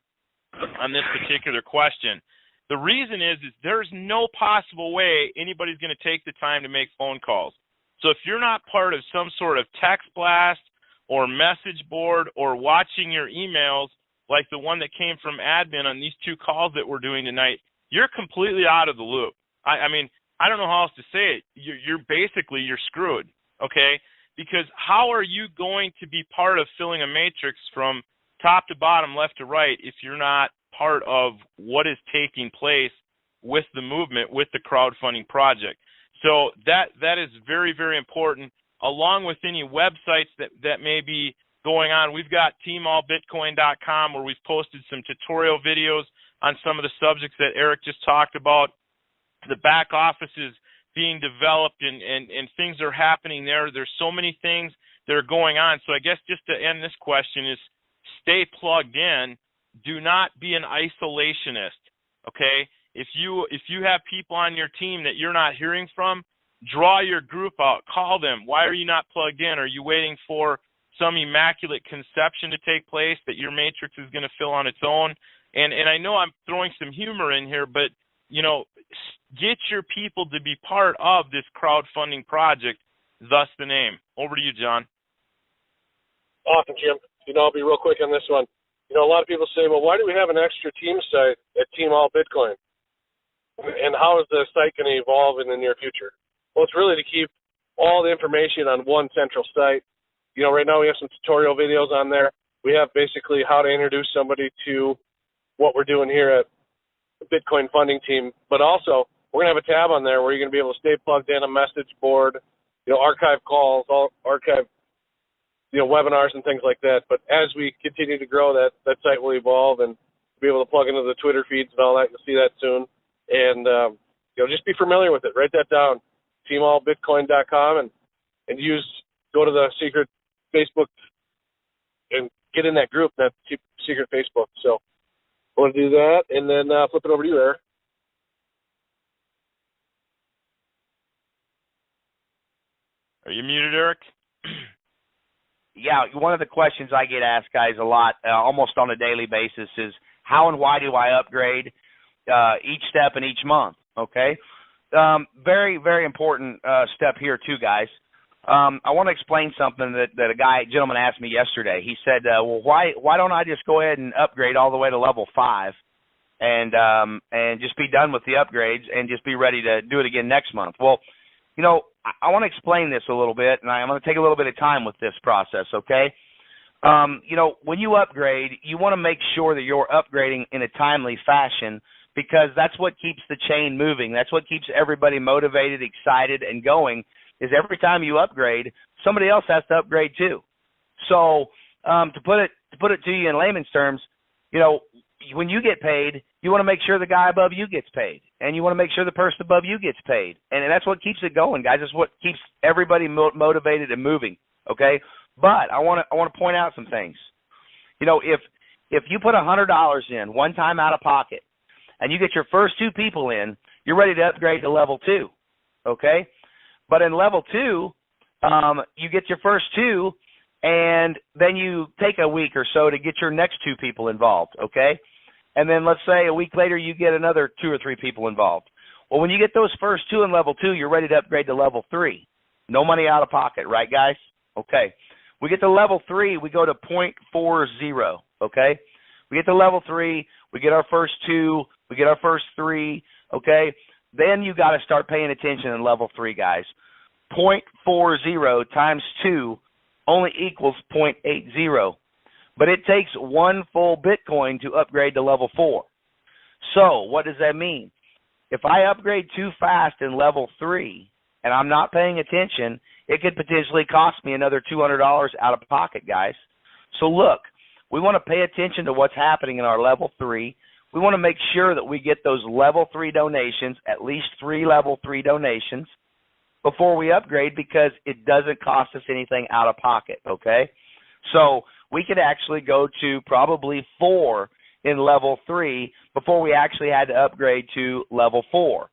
on this particular question. The reason is there's no possible way anybody's going to take the time to make phone calls. So if you're not part of some sort of text blast or message board or watching your emails, like the one that came from admin on these 2 calls that we're doing tonight, you're completely out of the loop. I mean, I don't know how else to say it. You're screwed, okay? Because how are you going to be part of filling a matrix from top to bottom, left to right, if you're not part of what is taking place with the movement, with the crowdfunding project? So that is very, very important, along with any websites that may be going on. We've got teamallbitcoin.com, where we've posted some tutorial videos on some of the subjects that Eric just talked about. The back office is being developed, and things are happening there. There's so many things that are going on. So I guess just to end this question is stay plugged in. Do not be an isolationist, okay? If you have people on your team that you're not hearing from, draw your group out. Call them. Why are you not plugged in? Are you waiting for some immaculate conception to take place that your matrix is going to fill on its own? And I know I'm throwing some humor in here, but, get your people to be part of this crowdfunding project, thus the name. Over to you, John. Awesome, Jim. I'll be real quick on this one. A lot of people say, well, why do we have an extra team site at Team All Bitcoin? And how is the site going to evolve in the near future? Well, it's really to keep all the information on one central site. Right now we have some tutorial videos on there. We have basically how to introduce somebody to what we're doing here at the Bitcoin Funding Team. But also, we're going to have a tab on there where you're going to be able to stay plugged in, a message board, archive calls, archive webinars and things like that. But as we continue to grow, that site will evolve and be able to plug into the Twitter feeds and all that. You'll see that soon. And, just be familiar with it. Write that down, teamallbitcoin.com, and go to the secret Facebook and get in that group, that secret Facebook. So I want to do that, and then flip it over to you, Eric. Are you muted, Eric? Yeah, one of the questions I get asked, guys, a lot, almost on a daily basis, is how and why do I upgrade each step and each month, okay? Very, very important step here too, guys. I want to explain something that a gentleman asked me yesterday. He said, well, why don't I just go ahead and upgrade all the way to level 5 and just be done with the upgrades and just be ready to do it again next month? Well, I want to explain this a little bit, and I'm going to take a little bit of time with this process, okay? When you upgrade, you want to make sure that you're upgrading in a timely fashion, because that's what keeps the chain moving. That's what keeps everybody motivated, excited, and going, is every time you upgrade, somebody else has to upgrade too. So to put it to you in layman's terms, when you get paid, you want to make sure the guy above you gets paid, and you want to make sure the person above you gets paid, and that's what keeps it going, guys. It's what keeps everybody motivated and moving. Okay, but I want to point out some things. If you put $100 in one time out of pocket, and you get your first 2 people in, you're ready to upgrade to level 2. Okay, but in level 2, you get your first 2, and then you take a week or so to get your next 2 people involved. Okay. And then let's say a week later you get another 2 or 3 people involved. Well, when you get those first 2 in level 2, you're ready to upgrade to level 3. No money out of pocket, right, guys? Okay. We get to level 3, we go to 0.40, okay? We get to level 3, we get our first 2, we get our first 3, okay? Then you got to start paying attention in level 3, guys. 0.40 times 2 only equals 0.80. But it takes 1 full Bitcoin to upgrade to level 4. So what does that mean? If I upgrade too fast in level 3 and I'm not paying attention, it could potentially cost me another $200 out of pocket, guys. So look, we want to pay attention to what's happening in our level 3. We want to make sure that we get those level 3 donations, at least 3 level 3 donations, before we upgrade, because it doesn't cost us anything out of pocket, okay? So we could actually go to probably 4 in level 3 before we actually had to upgrade to level 4.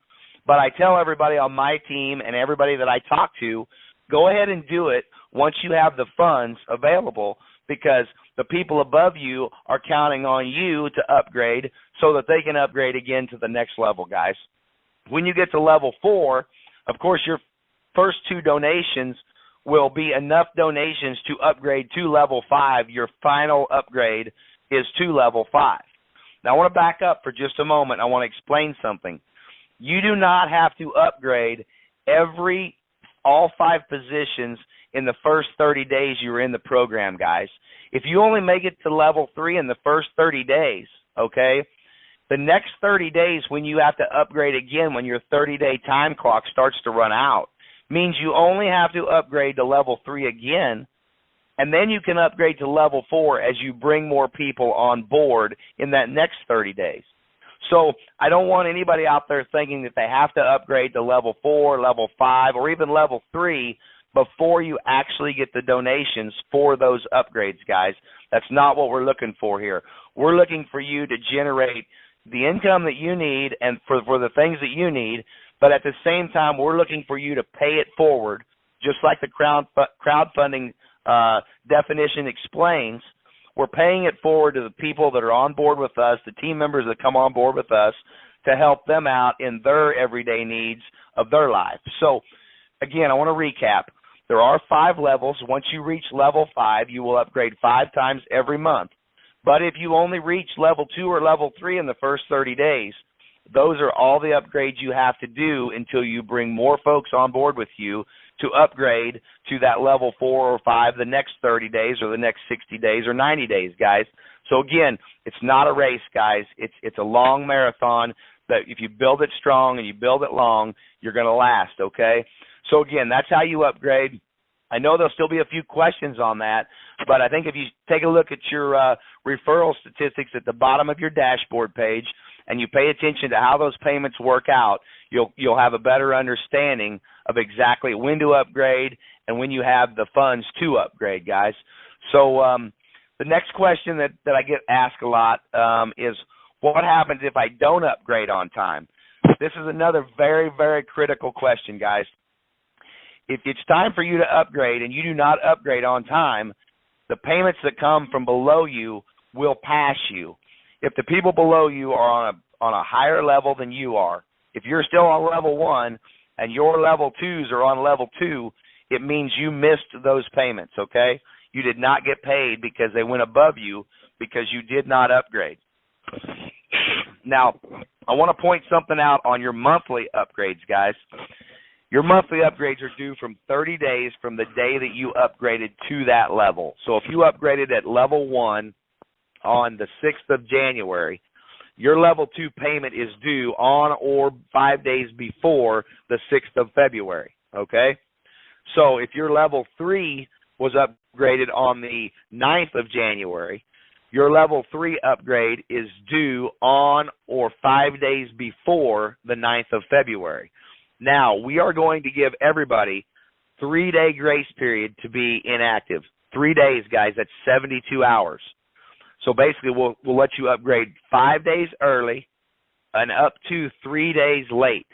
But I tell everybody on my team and everybody that I talk to, go ahead and do it once you have the funds available, because the people above you are counting on you to upgrade so that they can upgrade again to the next level, guys. When you get to level 4, of course, your first 2 donations will be enough donations to upgrade to level 5, your final upgrade is to level 5. Now, I want to back up for just a moment. I want to explain something. You do not have to upgrade all 5 positions in the first 30 days you were in the program, guys. If you only make it to level 3 in the first 30 days, okay, the next 30 days when you have to upgrade again, when your 30-day time clock starts to run out, means you only have to upgrade to level 3 again, and then you can upgrade to level 4 as you bring more people on board in that next 30 days. So I don't want anybody out there thinking that they have to upgrade to level 4, level 5, or even level 3 before you actually get the donations for those upgrades, guys. That's not what we're looking for here. We're looking for you to generate the income that you need and for the things that you need, but at the same time, we're looking for you to pay it forward, just like the crowdfunding definition explains. We're paying it forward to the people that are on board with us, the team members that come on board with us, to help them out in their everyday needs of their life. So, again, I want to recap. There are 5 levels. Once you reach level 5, you will upgrade 5 times every month. But if you only reach level 2 or level 3 in the first 30 days, those are all the upgrades you have to do until you bring more folks on board with you to upgrade to that level 4 or 5 the next 30 days or the next 60 days or 90 days, guys. So, again, it's not a race, guys. It's a long marathon that if you build it strong and you build it long, you're going to last, okay? So, again, that's how you upgrade. I know there'll still be a few questions on that, but I think if you take a look at your referral statistics at the bottom of your dashboard page and you pay attention to how those payments work out, you'll have a better understanding of exactly when to upgrade and when you have the funds to upgrade, guys. So the next question that I get asked a lot is, what happens if I don't upgrade on time? This is another very, very critical question, guys. If it's time for you to upgrade and you do not upgrade on time, the payments that come from below you will pass you. If the people below you are on a higher level than you are, if you're still on level 1 and your level 2s are on level 2, it means you missed those payments, okay? You did not get paid because they went above you because you did not upgrade. Now, I want to point something out on your monthly upgrades, guys. Your monthly upgrades are due from 30 days from the day that you upgraded to that level. So if you upgraded at level 1 on the 6th of January, your level 2 payment is due on or 5 days before the 6th of February, okay? So if your level 3 was upgraded on the 9th of January, your level 3 upgrade is due on or 5 days before the 9th of February. Now, we are going to give everybody 3-day grace period to be inactive. 3 days, guys, that's 72 hours. So basically, we'll let you upgrade 5 days early and up to 3 days late.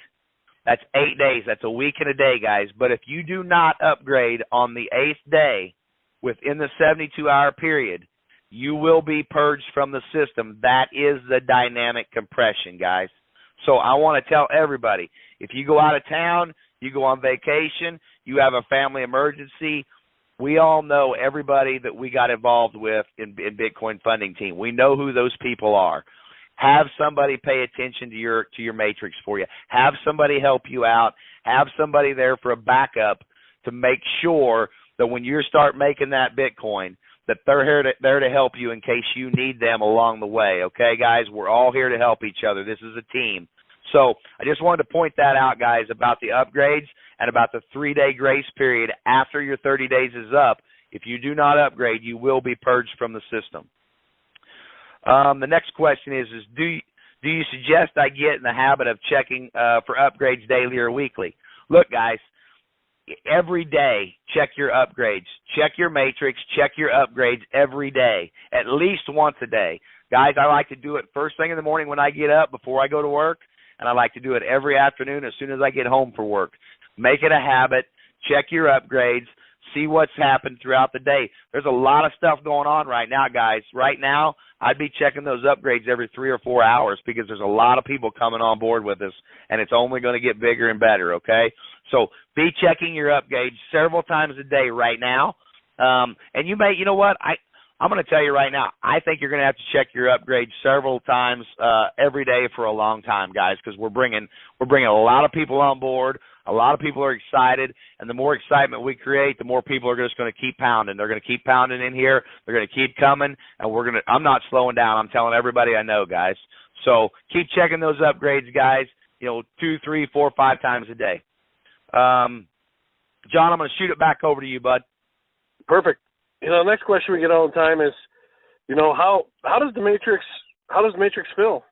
That's 8 days. That's a week and a day, guys. But if you do not upgrade on the 8th day within the 72-hour period, you will be purged from the system. That is the dynamic compression, guys. So I want to tell everybody, if you go out of town, you go on vacation, you have a family emergency, we all know everybody that we got involved with in Bitcoin Funding Team. We know who those people are. Have somebody pay attention to your matrix for you. Have somebody help you out. Have somebody there for a backup to make sure that when you start making that Bitcoin, that they're there to help you in case you need them along the way. Okay, guys? We're all here to help each other. This is a team. So I just wanted to point that out, guys, about the upgrades and about the 3-day grace period after your 30 days is up. If you do not upgrade, you will be purged from the system. The next question is do you suggest I get in the habit of checking for upgrades daily or weekly? Look, guys, every day, check your upgrades. Check your matrix. Check your upgrades every day, at least once a day. Guys, I like to do it first thing in the morning when I get up before I go to work, and I like to do it every afternoon as soon as I get home from work. Make it a habit. Check your upgrades. See what's happened throughout the day. There's a lot of stuff going on right now, guys. Right now, I'd be checking those upgrades every 3 or 4 hours because there's a lot of people coming on board with us, and it's only going to get bigger and better, okay? So be checking your upgrades several times a day right now. And you know what? I'm going to tell you right now, I think you're going to have to check your upgrade several times every day for a long time, guys, because we're bringing a lot of people on board. A lot of people are excited, and the more excitement we create, the more people are just going to keep pounding. They're going to keep pounding in here. They're going to keep coming, and I'm not slowing down. I'm telling everybody I know, guys. So keep checking those upgrades, guys. 2, 3, 4, 5 times a day. John, I'm going to shoot it back over to you, bud. Perfect. The next question we get all the time is, how does the matrix feel?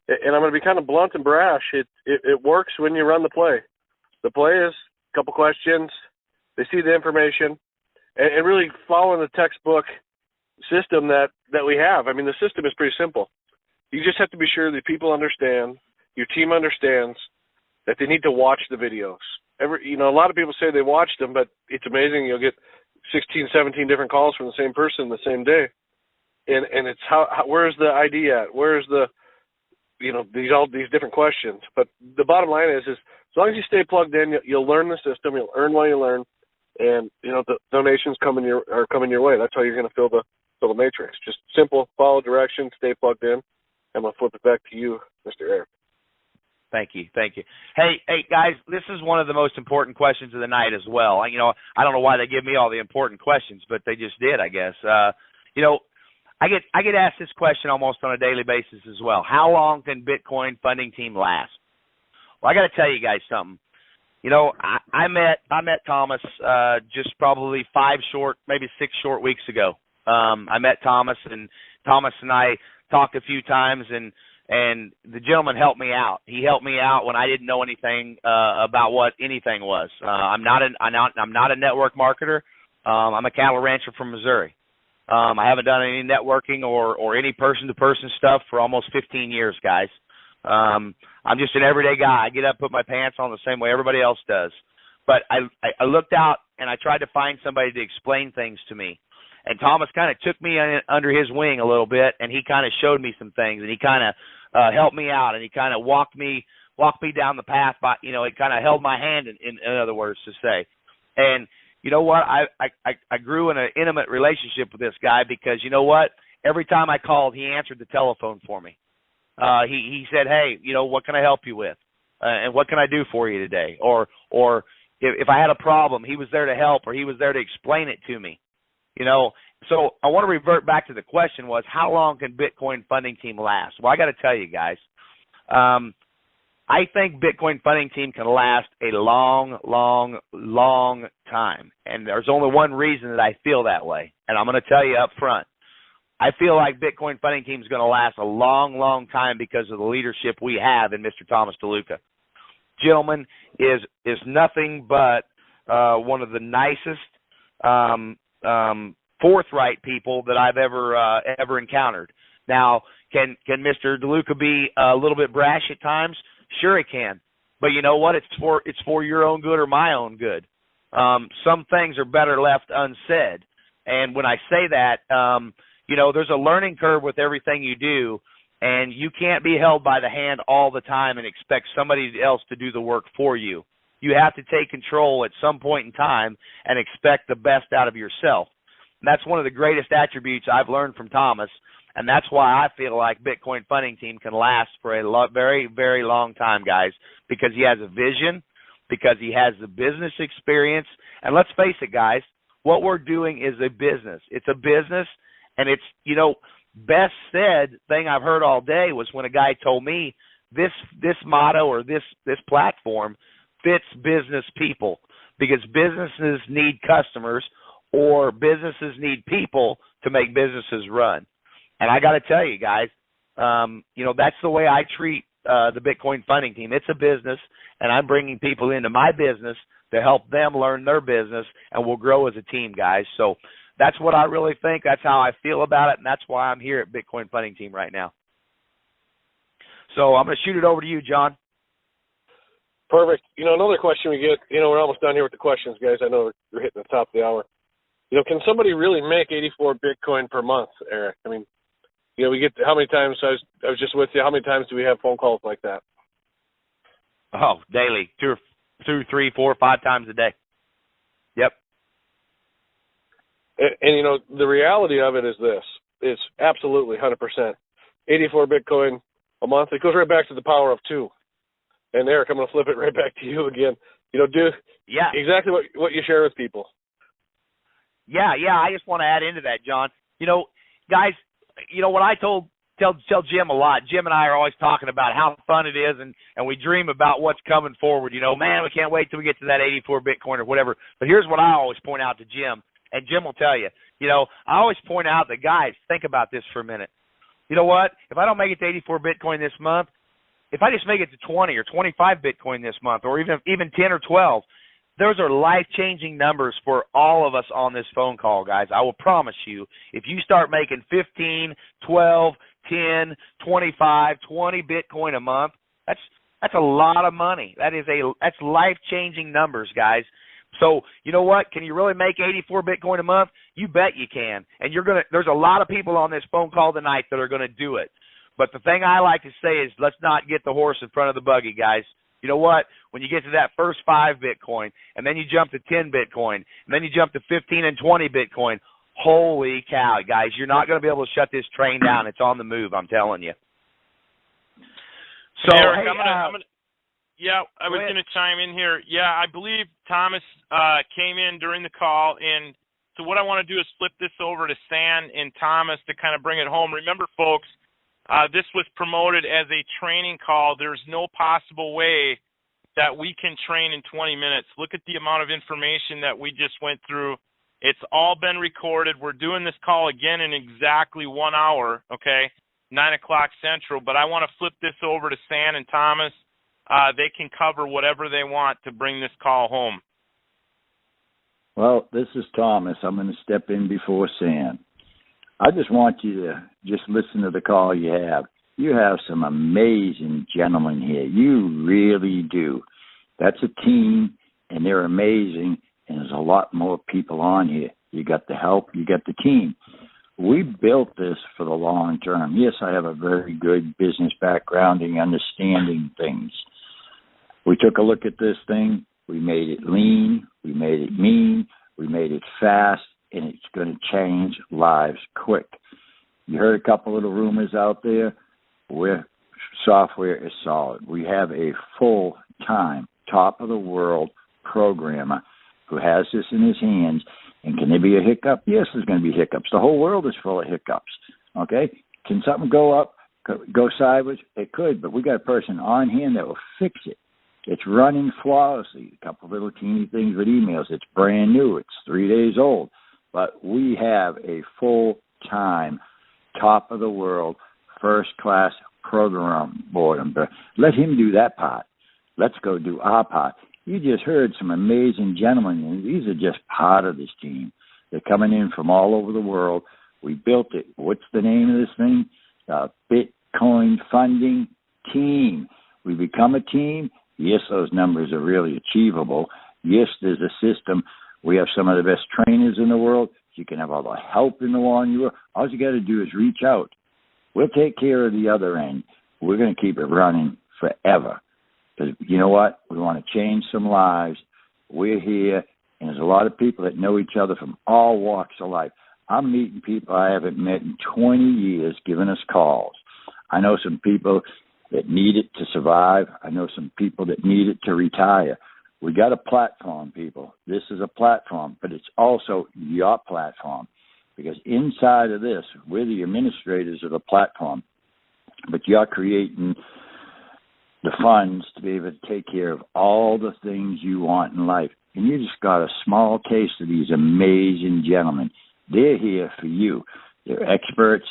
And I'm going to be kind of blunt and brash. It works when you run the play. The play is a couple questions. They see the information, and really following the textbook system that we have. I mean, the system is pretty simple. You just have to be sure that people understand, your team understands that they need to watch the videos. A lot of people say they watched them, but it's amazing. You'll get 16, 17 different calls from the same person the same day. And it's where's the ID at? Where's the, all these different questions. But the bottom line is as long as you stay plugged in, you'll learn the system, you'll earn while you learn, and, the donations are coming your way. That's how you're going to fill the matrix. Just simple, follow directions, stay plugged in. I'm going to flip it back to you, Mr. Eric. Thank you. Hey, guys, this is one of the most important questions of the night as well. I don't know why they give me all the important questions, but they just did, I guess. I get asked this question almost on a daily basis as well. How long can Bitcoin funding team last? Well, I got to tell you guys something. I met Thomas just probably 5 short, maybe 6 short weeks ago. I met Thomas and I talked a few times, and the gentleman helped me out. He helped me out when I didn't know anything about what anything was. I'm not a network marketer. I'm a cattle rancher from Missouri. I haven't done any networking or any person-to-person stuff for almost 15 years, guys. I'm just an everyday guy. I get up, put my pants on the same way everybody else does. But I looked out and I tried to find somebody to explain things to me. And Thomas kind of took me under his wing a little bit, and he kind of showed me some things, and he kind of helped me out, and he kind of walked me down the path. By he kind of held my hand, in other words to say. And you know what? I grew in an intimate relationship with this guy because you know what? Every time I called, he answered the telephone for me. He said, "Hey, what can I help you with? And what can I do for you today?" Or if I had a problem, he was there to help, or he was there to explain it to me. So I want to revert back to the question was, how long can Bitcoin funding team last? Well, I got to tell you guys, I think Bitcoin funding team can last a long, long, long time. And there's only one reason that I feel that way. And I'm going to tell you up front. I feel like Bitcoin funding team is going to last a long, long time because of the leadership we have in Mr. Thomas DeLuca. Gentleman is nothing but one of the nicest, forthright people that I've ever encountered. Now, can Mr. DeLuca be a little bit brash at times? Sure he can. But you know what? It's for your own good or my own good. Some things are better left unsaid. And when I say that, there's a learning curve with everything you do, and you can't be held by the hand all the time and expect somebody else to do the work for you. You have to take control at some point in time and expect the best out of yourself. And that's one of the greatest attributes I've learned from Thomas, and that's why I feel like Bitcoin funding team can last for a very, very long time, guys, because he has a vision, because he has the business experience. And let's face it, guys, what we're doing is a business. It's a business, and it's, best said thing I've heard all day was when a guy told me this motto or this platform fits business people, because businesses need customers or businesses need people to make businesses run. And I got to tell you guys, that's the way I treat the Bitcoin funding team. It's a business, and I'm bringing people into my business to help them learn their business, and we'll grow as a team, guys. So that's what I really think. That's how I feel about it, and that's why I'm here at Bitcoin funding team right now. So I'm going to shoot it over to you, John. Perfect. Another question we get, we're almost done here with the questions, guys. I know we're hitting the top of the hour. Can somebody really make 84 Bitcoin per month, Eric? I mean, we get how many times, I was just with you, how many times do we have phone calls like that? Oh, daily, 2, 3, 4, 5 times a day. Yep. And you know, the reality of it is this. It's absolutely 100%. 84 Bitcoin a month. It goes right back to the power of 2. And Eric, I'm going to flip it right back to you again. You know, do exactly what you share with people. Yeah. I just want to add into that, John. You know, guys, you know what I tell Jim a lot. Jim and I are always talking about how fun it is, and we dream about what's coming forward. You know, man, we can't wait till we get to that 84 Bitcoin or whatever. But here's what I always point out to Jim, and Jim will tell you. You know, I always point out that, guys, think about this for a minute. You know what? If I don't make it to 84 Bitcoin this month, if I just make it to 20 or 25 Bitcoin this month, or even 10 or 12, those are life-changing numbers for all of us on this phone call, guys. I will promise you, if you start making 15, 12, 10, 25, 20 Bitcoin a month, that's a lot of money. That's life-changing numbers, guys. So, you know what? Can you really make 84 Bitcoin a month? You bet you can. And there's a lot of people on this phone call tonight that are going to do it. But the thing I like to say is, let's not get the horse in front of the buggy, guys. You know what? When you get to that first 5 Bitcoin, and then you jump to 10 Bitcoin, and then you jump to 15 and 20 Bitcoin, holy cow, guys, you're not going to be able to shut this train down. It's on the move, I'm telling you. So, Eric, hey, I was going to chime in here. Yeah, I believe Thomas came in during the call, and so what I want to do is flip this over to San and Thomas to kind of bring it home. Remember, folks, this was promoted as a training call. There's no possible way that we can train in 20 minutes. Look at the amount of information that we just went through. It's all been recorded. We're doing this call again in exactly 1 hour, okay, 9 o'clock Central. But I want to flip this over to San and Thomas. They can cover whatever they want to bring this call home. Well, this is Thomas. I'm going to step in before San. I just want you to just listen to the call you have. You have some amazing gentlemen here. You really do. That's a team, and they're amazing, and there's a lot more people on here. You got the help. You got the team. We built this for the long term. Yes, I have a very good business background in understanding things. We took a look at this thing. We made it lean. We made it mean. We made it fast, and it's going to change lives quick. You heard a couple of the rumors out there. Where software is solid. We have a full-time, top-of-the-world programmer who has this in his hands. And can there be a hiccup? Yes, there's going to be hiccups. The whole world is full of hiccups. Okay? Can something go up, go sideways? It could, but we got a person on hand that will fix it. It's running flawlessly. A couple of little teeny things with emails. It's brand new. It's 3 days old. But we have a full-time, top-of-the-world, first-class program board. Let him do that part. Let's go do our part. You just heard some amazing gentlemen, and these are just part of this team. They're coming in from all over the world. We built it. What's the name of this thing? Bitcoin Funding Team. We become a team. Yes, those numbers are really achievable. Yes, there's a system. We have some of the best trainers in the world. You can have all the help in the world. All you got to do is reach out. We'll take care of the other end. We're going to keep it running forever. Because you know what? We want to change some lives. We're here, and there's a lot of people that know each other from all walks of life. I'm meeting people I haven't met in 20 years giving us calls. I know some people that need it to survive. I know some people that need it to retire. We got a platform, people. This is a platform, but it's also your platform. Because inside of this, we're the administrators of the platform, but you're creating the funds to be able to take care of all the things you want in life. And you just got a small taste of these amazing gentlemen. They're here for you. They're experts.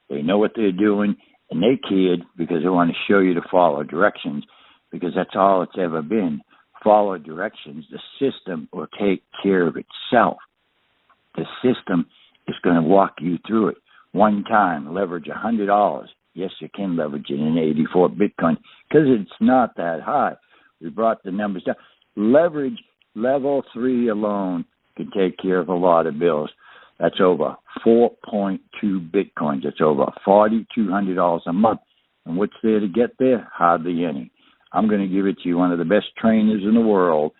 They know what they're doing, and they cared because they want to show you to follow directions, because that's all it's ever been. Follow directions. The system will take care of itself. The system is going to walk you through it. One time, leverage $100. Yes, you can leverage it in 84 Bitcoin because it's not that high. We brought the numbers down. Leverage level 3 alone can take care of a lot of bills. That's over 4.2 Bitcoins. That's over $4,200 a month. And what's there to get there? Hardly any. I'm going to give it to you, one of the best trainers in the world.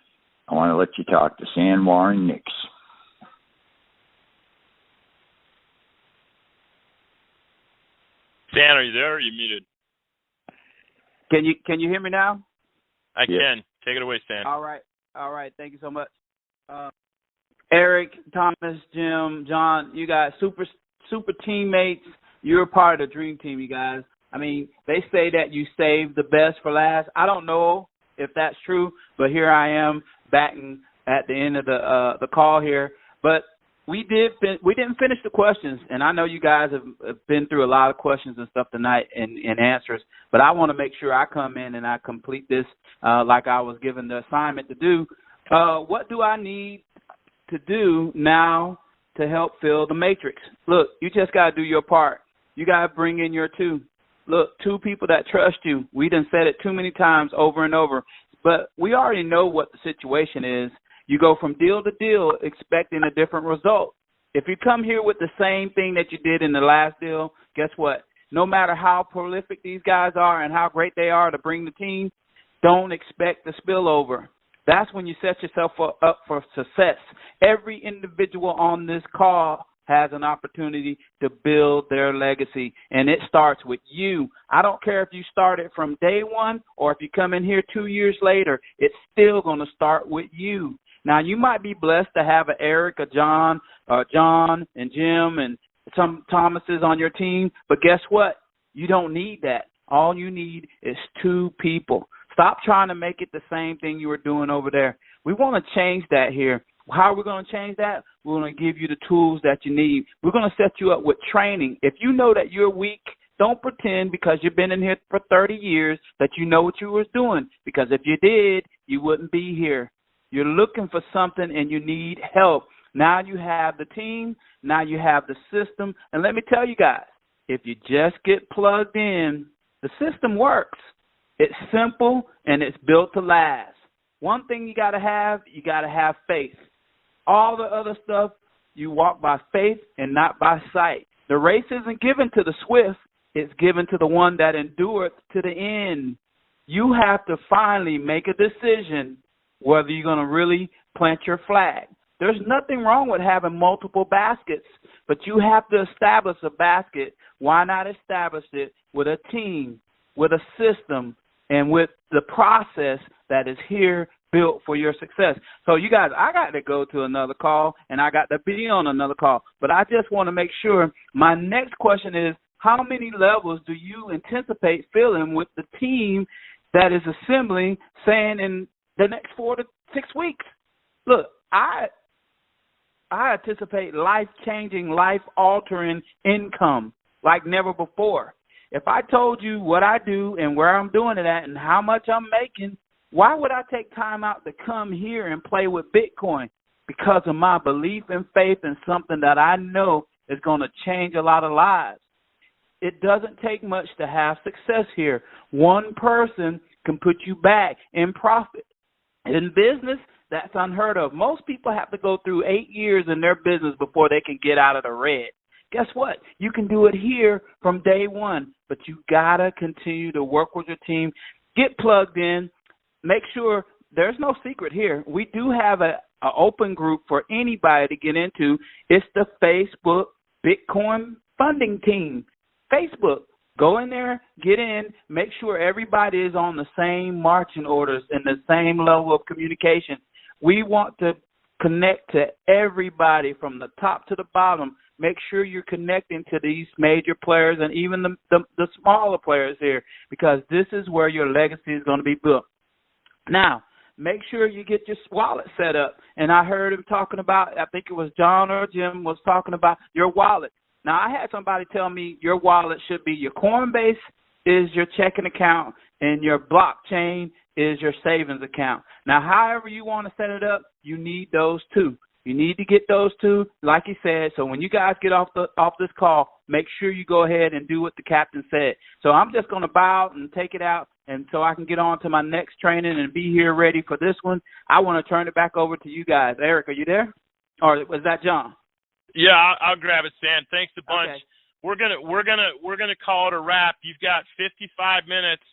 I want to let you talk to San Warren Nix. Stan, are you there? Or are you muted? Can you hear me now? I can. Take it away, Stan. All right. Thank you so much. Eric, Thomas, Jim, John, you guys, super teammates. You're a part of the dream team, you guys. I mean, they say that you save the best for last. I don't know if that's true, but here I am batting at the end of the call here. But we didn't finish the questions, and I know you guys have been through a lot of questions and stuff tonight and answers, but I want to make sure I come in and I complete this like I was given the assignment to do. What do I need to do now to help fill the matrix? Look, you just got to do your part. You got to bring in your two. Look, two people that trust you. We done said it too many times over and over, but we already know what the situation is. You go from deal to deal expecting a different result. If you come here with the same thing that you did in the last deal, guess what? No matter how prolific these guys are and how great they are to bring the team, don't expect the spillover. That's when you set yourself up for success. Every individual on this call has an opportunity to build their legacy, and it starts with you. I don't care if you started from day one or if you come in here 2 years later, it's still going to start with you. Now, you might be blessed to have an Eric, a John and Jim and some Thomases on your team, but guess what? You don't need that. All you need is two people. Stop trying to make it the same thing you were doing over there. We want to change that here. How are we going to change that? We're going to give you the tools that you need. We're going to set you up with training. If you know that you're weak, don't pretend because you've been in here for 30 years that you know what you was doing, because if you did, you wouldn't be here. You're looking for something and you need help. Now you have the team. Now you have the system. And let me tell you guys, if you just get plugged in, the system works. It's simple and it's built to last. One thing you got to have faith. All the other stuff, you walk by faith and not by sight. The race isn't given to the swift. It's given to the one that endureth to the end. You have to finally make a decision whether you're going to really plant your flag. There's nothing wrong with having multiple baskets, but you have to establish a basket. Why not establish it with a team, with a system, and with the process that is here built for your success? So you guys, I got to go to another call, and I got to be on another call. But I just want to make sure my next question is, how many levels do you anticipate filling with the team that is assembling, saying in the next 4 to 6 weeks? Look, I anticipate life-changing, life-altering income like never before. If I told you what I do and where I'm doing it at and how much I'm making, why would I take time out to come here and play with Bitcoin? Because of my belief and faith in something that I know is going to change a lot of lives. It doesn't take much to have success here. One person can put you back in profit. In business, that's unheard of. Most people have to go through 8 years in their business before they can get out of the red. Guess what? You can do it here from day one, but you got to continue to work with your team. Get plugged in. Make sure there's no secret here. We do have an open group for anybody to get into. It's the Facebook Bitcoin Funding Team. Facebook. Go in there, get in, make sure everybody is on the same marching orders and the same level of communication. We want to connect to everybody from the top to the bottom. Make sure you're connecting to these major players and even the smaller players here, because this is where your legacy is going to be built. Now, make sure you get your wallet set up. And I heard him talking about, I think it was John or Jim was talking about your wallet. Now, I had somebody tell me your wallet should be your Coinbase is your checking account and your blockchain is your savings account. Now, however you want to set it up, you need those two. You need to get those two, like he said. So when you guys get off this call, make sure you go ahead and do what the captain said. So I'm just going to bow and take it out, and so I can get on to my next training and be here ready for this one. I want to turn it back over to you guys. Eric, are you there? Or was that John? Yeah, I'll grab it, Stan. Thanks a bunch. Okay. We're gonna call it a wrap. You've got 55 minutes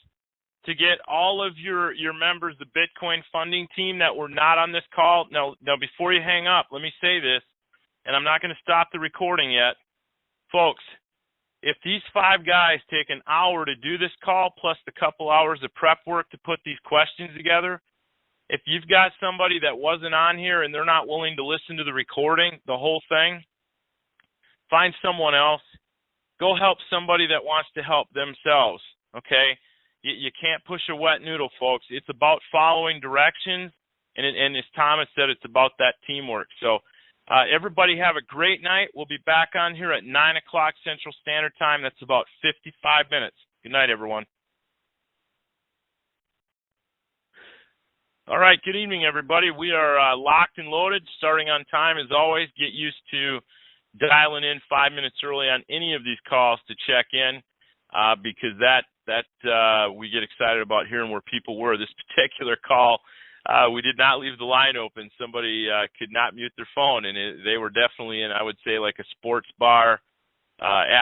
to get all of your members, the Bitcoin funding team that were not on this call. Now, before you hang up, let me say this, and I'm not going to stop the recording yet. Folks, if these 5 guys take an hour to do this call plus the couple hours of prep work to put these questions together, if you've got somebody that wasn't on here and they're not willing to listen to the recording, the whole thing, find someone else. Go help somebody that wants to help themselves, okay? You can't push a wet noodle, folks. It's about following directions, and as Thomas said, it's about that teamwork. So everybody have a great night. We'll be back on here at 9 o'clock Central Standard Time. That's about 55 minutes. Good night, everyone. All right, good evening, everybody. We are locked and loaded, starting on time as always. Get used to dialing in 5 minutes early on any of these calls to check in, because that we get excited about hearing where people were. This particular call, we did not leave the line open. Somebody could not mute their phone, and they were definitely in, I would say, like a sports bar atmosphere.